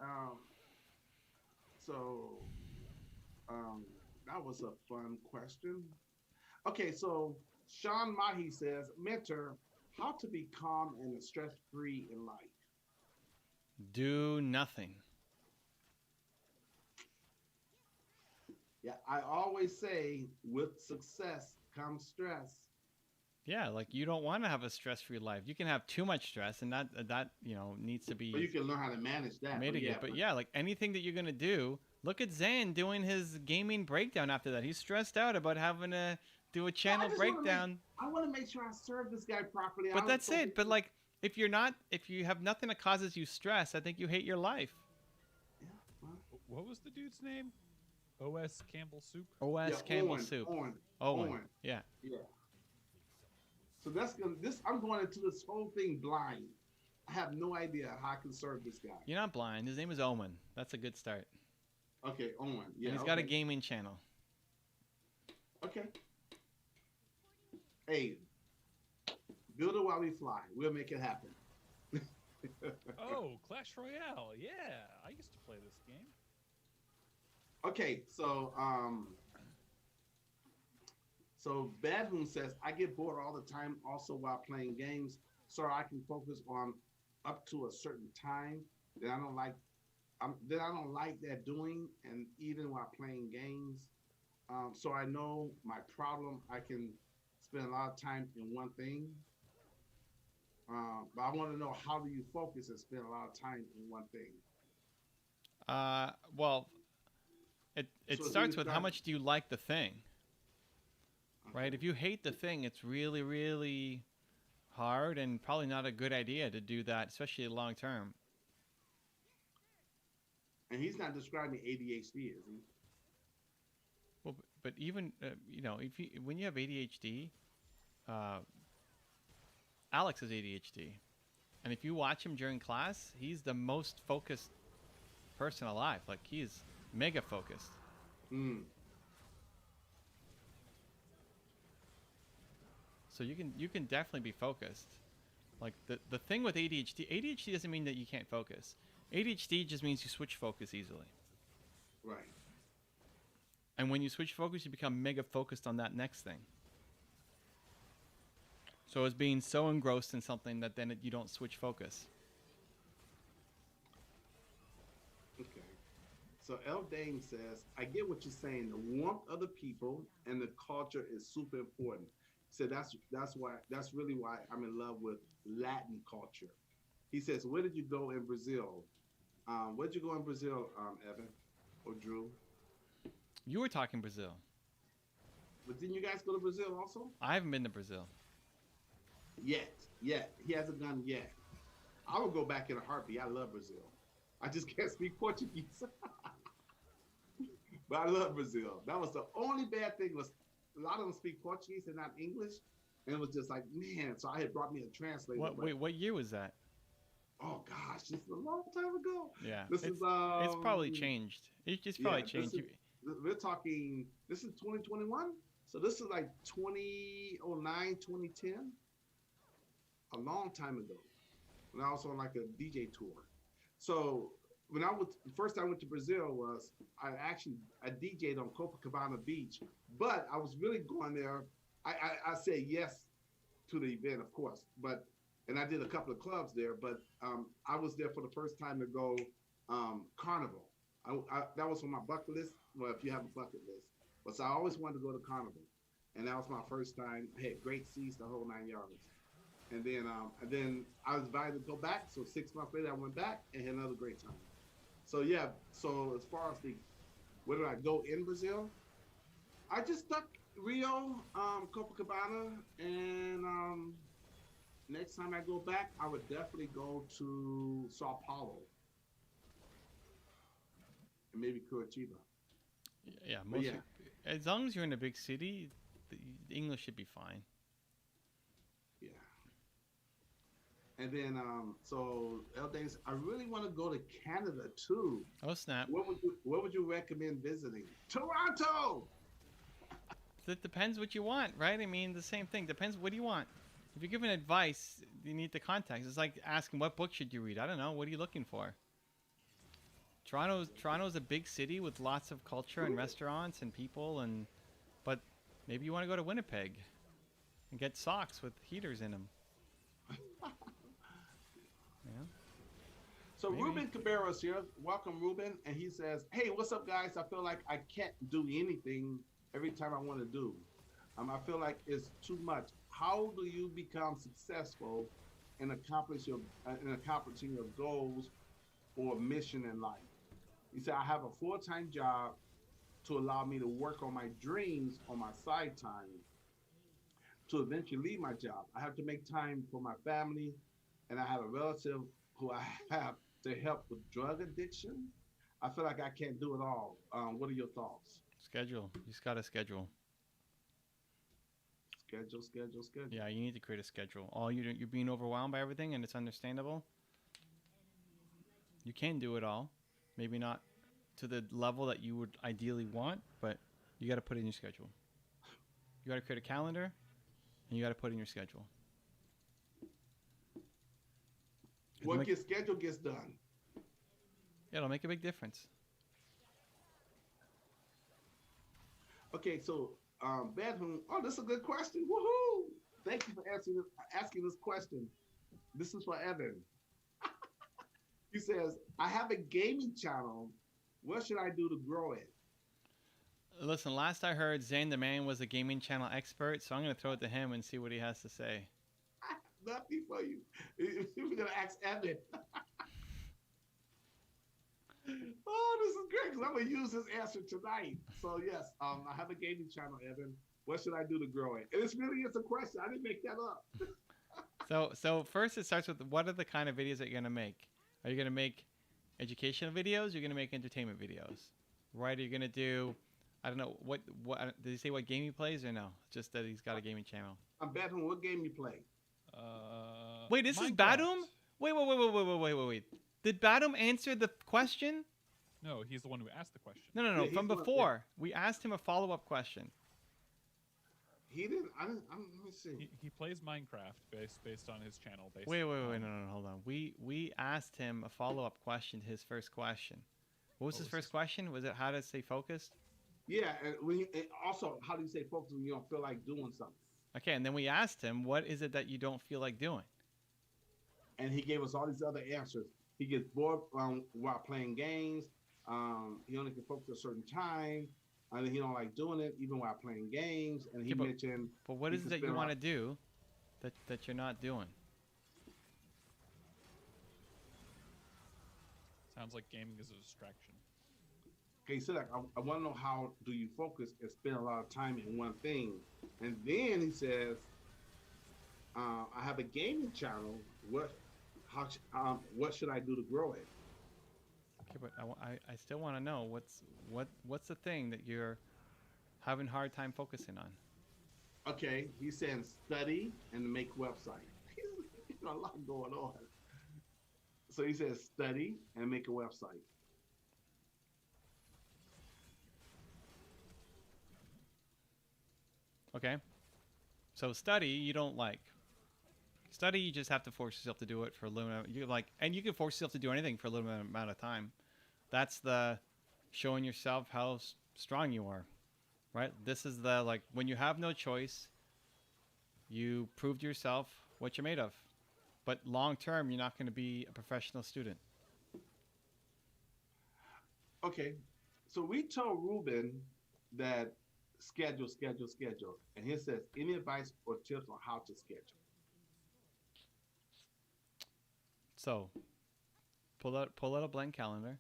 That was a fun question. Okay, so Sean Mahi says, "Mentor, how to be calm and stress-free in life?" Do nothing. Yeah, I always say, with success comes stress. Yeah, like you don't want to have a stress-free life. You can have too much stress, and that needs to be But you can learn how to manage that. mitigated. But yeah, like anything that you're gonna do. Look at Zan doing his gaming breakdown after that. He's stressed out about having to do a channel just wanna breakdown. I want to make sure I serve this guy properly. But that's it. But like, if you have nothing that causes you stress, I think you hate your life. Yeah, well, What was the dude's name? O.S. Campbell Soup. OS yeah, Campbell Owen, Soup. Owen. Owen. Yeah. Yeah. So I'm going into this whole thing blind. I have no idea how I can serve this guy. You're not blind. His name is Owen. That's a good start. Okay, Owen. Yeah. And he's got a gaming channel. Okay. Hey, build it while we fly. We'll make it happen. Oh, Clash Royale. Yeah, I used to play this game. Okay, so Badhoon says, "I get bored all the time also while playing games, so I can focus on up to a certain time that I don't like that doing, and even while playing games. So I know my problem. I can spend a lot of time in one thing. But I want to know, how do you focus and spend a lot of time in one thing?" Well, it So starts who's with how starting? much do you like the thing, right? Okay. If you hate the thing, it's really, really hard and probably not a good idea to do that, especially long term. And he's not describing ADHD, is he? Well, but even when you have ADHD, Alex has ADHD, and if you watch him during class, he's the most focused person alive. Like he's mega focused. Mm. So you can definitely be focused. Like the thing with ADHD doesn't mean that you can't focus. ADHD just means you switch focus easily. Right. And when you switch focus, you become mega focused on that next thing. So it's being so engrossed in something that then you don't switch focus. Okay. So L. Dane says, "I get what you're saying. The warmth of the people and the culture is super important." So that's really why I'm in love with Latin culture. He says, "Where did you go in Brazil?" Where'd you go in Brazil, Evan or Drew? You were talking Brazil. But didn't you guys go to Brazil also? I haven't been to Brazil. Yet. He hasn't gone yet. I would go back in a heartbeat. I love Brazil. I just can't speak Portuguese. But I love Brazil. That was the only bad thing was a lot of them speak Portuguese and not English. And it was just like, man, so I had brought me a translator. Wait, what year was that? Oh gosh, this is a long time ago. Yeah, This it's probably changed. It's probably changed. We're talking, this is 2021. So this is like 2009, 2010. A long time ago. When I was on like a DJ tour. So when first I went to Brazil was I DJ'd on Copacabana Beach, but I was really going there. I said yes to the event, of course, and I did a couple of clubs there, but I was there for the first time to go Carnival. That was on my bucket list. Well, if you have a bucket list, but so I always wanted to go to Carnival, and that was my first time. I had great seats, the whole 9 yards. And then I was invited to go back. So 6 months later, I went back and had another great time. So yeah. So as far as where did I go in Brazil? I just stuck Rio, Copacabana, and next time I go back, I would definitely go to Sao Paulo and maybe Curitiba. Yeah, as long as you're in a big city, the English should be fine. Yeah. And then, so Eldanes, I really want to go to Canada too. Oh snap! What would you recommend visiting? Toronto. It depends what you want, right? I mean, the same thing. Depends. What do you want? If you're giving advice, you need the context. It's like asking what book should you read. I don't know. What are you looking for? Toronto's a big city with lots of culture and restaurants and people, but maybe you want to go to Winnipeg and get socks with heaters in them. Yeah. So maybe. Ruben Cabarrus here. Welcome, Ruben. And he says, hey, what's up, guys? I feel like I can't do anything every time I want to do. I feel like it's too much. How do you become successful in accomplishing your goals or mission in life? He said, I have a full-time job to allow me to work on my dreams on my side time to eventually leave my job. I have to make time for my family, and I have a relative who I have to help with drug addiction. I feel like I can't do it all. What are your thoughts? Schedule. You just got to schedule. Schedule. Yeah, you need to create a schedule. You're being overwhelmed by everything, and it's understandable. You can do it all. Maybe not to the level that you would ideally want, but you got to put it in your schedule. You got to create a calendar, and you got to put in your schedule. What gets scheduled gets done. Yeah, it'll make a big difference. Okay, so Bedroom. Oh, this is a good question. Woohoo! Thank you for asking this question. This is for Evan. He says, I have a gaming channel. What should I do to grow it? Listen, last I heard, Zane the Man was a gaming channel expert, so I'm going to throw it to him and see what he has to say. I have nothing for you. We're going to ask Evan. Oh, this is great because I'm going to use his answer tonight. So, yes, I have a gaming channel, Evan. What should I do to grow it? And it's really a question. I didn't make that up. So first it starts with what are the kind of videos that you're going to make? Are you going to make educational videos? You're going to make entertainment videos, right? Are you going to do, I don't know, what did he say what game he plays or no? Just that he's got a gaming channel. I'm Badum. What game you play? Wait, this Minecraft. is Badum? Wait. Did Badum answer the question? No, he's the one who asked the question. No. Yeah, From before, we asked him a follow-up question. He didn't. Let me see. He plays Minecraft based on his channel. Wait, no, hold on. We asked him a follow-up question to his first question. What was his first question? Was it how to stay focused? Yeah, and also how do you stay focused when you don't feel like doing something? Okay, and then we asked him, what is it that you don't feel like doing? And he gave us all these other answers. He gets bored while playing games. He only can focus a certain time. And he don't like doing it even while playing games. And he mentioned. But what is it that you want to do that you're not doing? Sounds like gaming is a distraction. Okay, so like, I want to know how do you focus and spend a lot of time in one thing. And then he says, I have a gaming channel. What should I do to grow it? Okay, but I still want to know what's the thing that you're having a hard time focusing on. Okay, he's saying study and make website. He's got a lot going on. So he says study and make a website. Okay, so study you don't like. Study you just have to force yourself to do it for a limited. You like, and you can force yourself to do anything for a limited amount of time. That's the showing yourself how strong you are, right? This is the like when you have no choice, you prove to yourself what you're made of. But long term, you're not going to be a professional student. Okay, so we told Ruben that schedule, and he says any advice or tips on how to schedule. So pull out a blank calendar.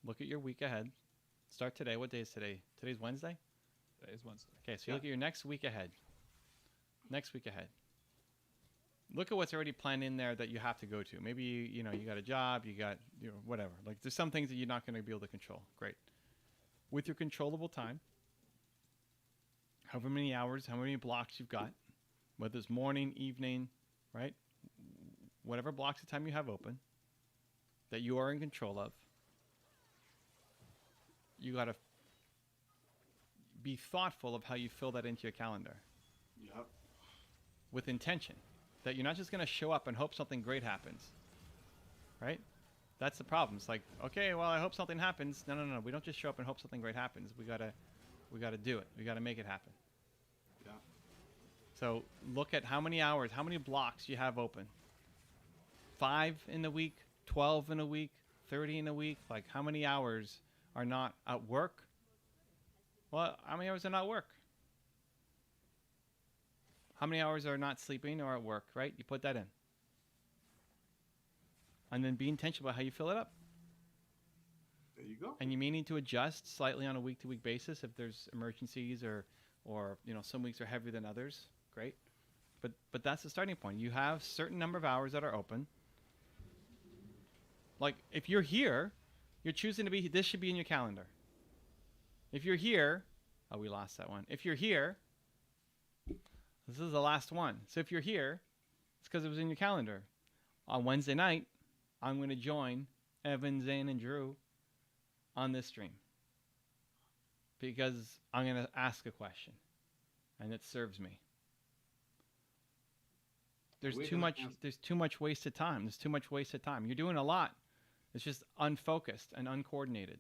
Look at your week ahead. Start today. What day is today? Today's Wednesday? Today's Wednesday. Okay, so you look at your next week ahead. Next week ahead. Look at what's already planned in there that you have to go to. Maybe you got a job, you got whatever. Like there's some things that you're not going to be able to control. Great. With your controllable time, however many hours, how many blocks you've got, whether it's morning, evening, right? Whatever blocks of time you have open that you are in control of, you got to be thoughtful of how you fill that into your calendar. Yep. With intention. That you're not just going to show up and hope something great happens. Right? That's the problem. It's like, okay, well, I hope something happens. No. We don't just show up and hope something great happens. We got to do it. We got to make it happen. Yeah. So look at how many hours, how many blocks you have open. 5 in a week, 12 in a week, 30 in a week. Like how many hours are not at work? Well, how many hours are not at work? How many hours are not sleeping or at work, right? You put that in. And then be intentional about how you fill it up. There you go. And you may need to adjust slightly on a week-to-week basis if there's emergencies or some weeks are heavier than others. Great. But that's the starting point. You have a certain number of hours that are open. Like if you're here, you're choosing to be, this should be in your calendar. If you're here, oh, we lost that one. If you're here, this is the last one. So if you're here, it's because it was in your calendar. On Wednesday night, I'm going to join Evan, Zane, and Drew on this stream. Because I'm going to ask a question. And it serves me. There's too much wasted time. There's too much wasted time. You're doing a lot. It's just unfocused and uncoordinated.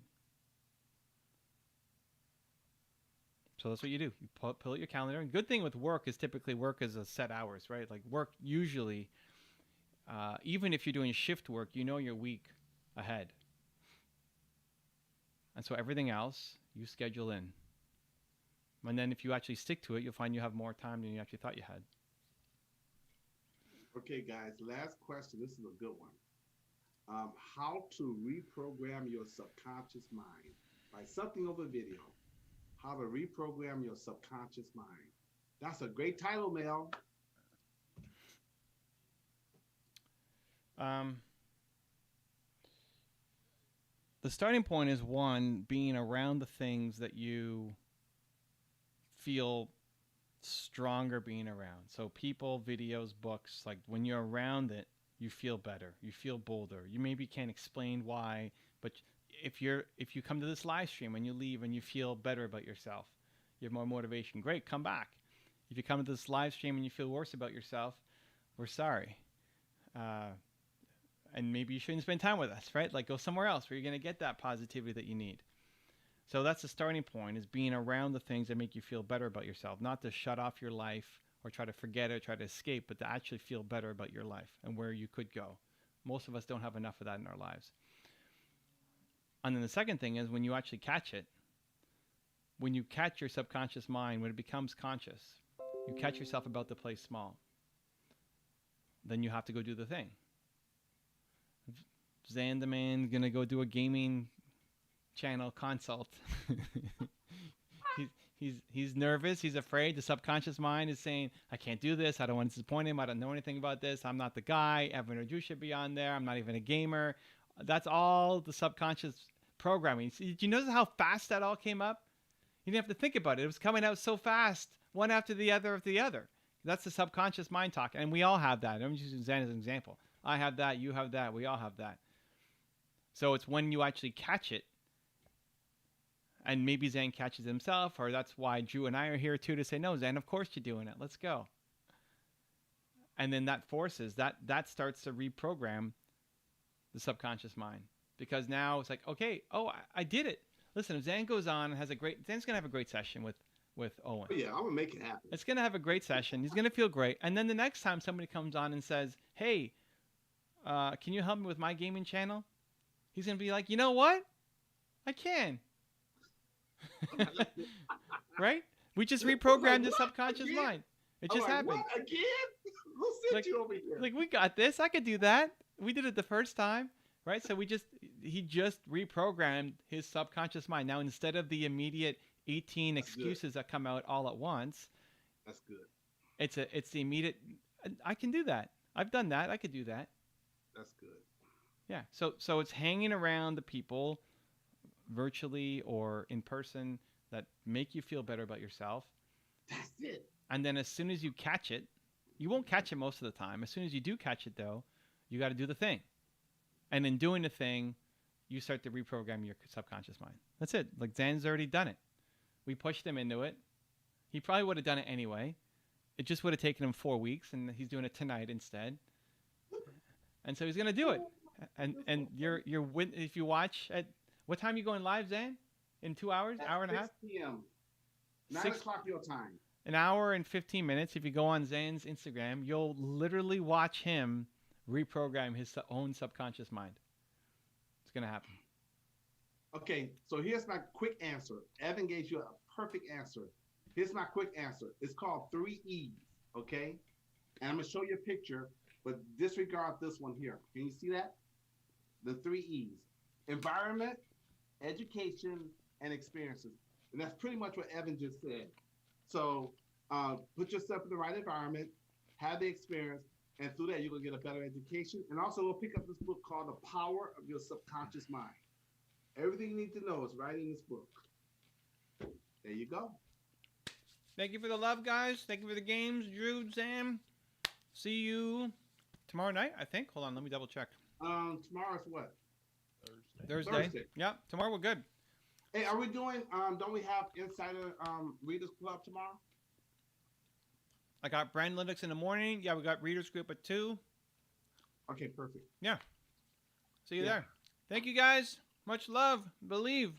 So that's what you do. You pull out your calendar. And good thing with work is typically work is a set hours, right? Like work usually, even if you're doing shift work, you know your week ahead. And so everything else, you schedule in. And then if you actually stick to it, you'll find you have more time than you actually thought you had. Okay, guys, last question. This is a good one. How to reprogram your subconscious mind by something over video. How to reprogram your subconscious mind. That's a great title, Mel. The starting point is one, being around the things that you feel stronger being around. So people, videos, books, like when you're around it, you feel better. You feel bolder. You maybe can't explain why, but if you come to this live stream and you leave and you feel better about yourself, you have more motivation, great, come back. If you come to this live stream and you feel worse about yourself, we're sorry. And maybe you shouldn't spend time with us, right? Like go somewhere else where you're going to get that positivity that you need. So that's the starting point, is being around the things that make you feel better about yourself, not to shut off your life or try to forget it, try to escape, but to actually feel better about your life and where you could go. Most of us don't have enough of that in our lives. And then the second thing is when you actually catch it, when you catch your subconscious mind, when it becomes conscious, you catch yourself about to play small. Then you have to go do the thing. Zan the man's going to go do a gaming channel consult. He's nervous. He's afraid. The subconscious mind is saying, I can't do this. I don't want to disappoint him. I don't know anything about this. I'm not the guy. Evan or Drew should be on there. I'm not even a gamer. That's all the subconscious programming. Did you notice how fast that all came up? You didn't have to think about it. It was coming out so fast, one after the other. That's the subconscious mind talk. And we all have that. I'm just using Zen as an example. I have that. You have that. We all have that. So it's when you actually catch it. And maybe Zan catches himself, or that's why Drew and I are here too to say, no, Zan, of course you're doing it. Let's go. And then that forces, that starts to reprogram the subconscious mind. Because now it's like, okay, I did it. Listen, if Zan goes on and has Zan's going to have a great session with Owen. Oh, yeah, I'm going to make it happen. It's going to have a great session. He's going to feel great. And then the next time somebody comes on and says, hey, can you help me with my gaming channel? He's going to be like, you know what? I can. Right? We just reprogrammed the subconscious mind. It just happened. What? Again? Who sent you over here? Like, we got this. I could do that. We did it the first time. Right? So he just reprogrammed his subconscious mind. Now, instead of the immediate 18 excuses that come out all at once. That's good. It's the immediate, I can do that. I've done that. I could do that. That's good. Yeah. So it's hanging around the people virtually or in person that make you feel better about yourself. That's it. And then as soon as you catch it, you won't catch it most of the time. As soon as you do catch it, though, you got to do the thing. And in doing the thing, you start to reprogram your subconscious mind. That's it. Like Zan's already done it. We pushed him into it. He probably would have done it anyway. It just would have taken him 4 weeks, and he's doing it tonight instead. And so he's going to do it. And you're if you watch at what time are you going live, Zan? In 2 hours, At hour and a 6 half? p.m. 9 6 o'clock your time. An hour and 15 minutes. If you go on Zan's Instagram, you'll literally watch him reprogram his own subconscious mind. It's going to happen. Okay, so here's my quick answer. Evan gave you a perfect answer. Here's my quick answer. It's called 3 E's, okay? And I'm going to show you a picture, but disregard this one here. Can you see that? The 3 E's. Environment, education, and experiences. And that's pretty much what Evan just said. So put yourself in the right environment, have the experience, and through that, you're going to get a better education. And also, we'll pick up this book called The Power of Your Subconscious Mind. Everything you need to know is right in this book. There you go. Thank you for the love, guys. Thank you for the games, Drew, Zan. See you tomorrow night, I think. Hold on, let me double check. Tomorrow's what? Thursday. Yep, tomorrow we're good. Hey, are we doing, don't we have Insider Readers Club tomorrow? I got brand analytics in the morning. Yeah, we got readers group at 2. Okay, perfect. Yeah. See you there. Thank you, guys. Much love. Believe.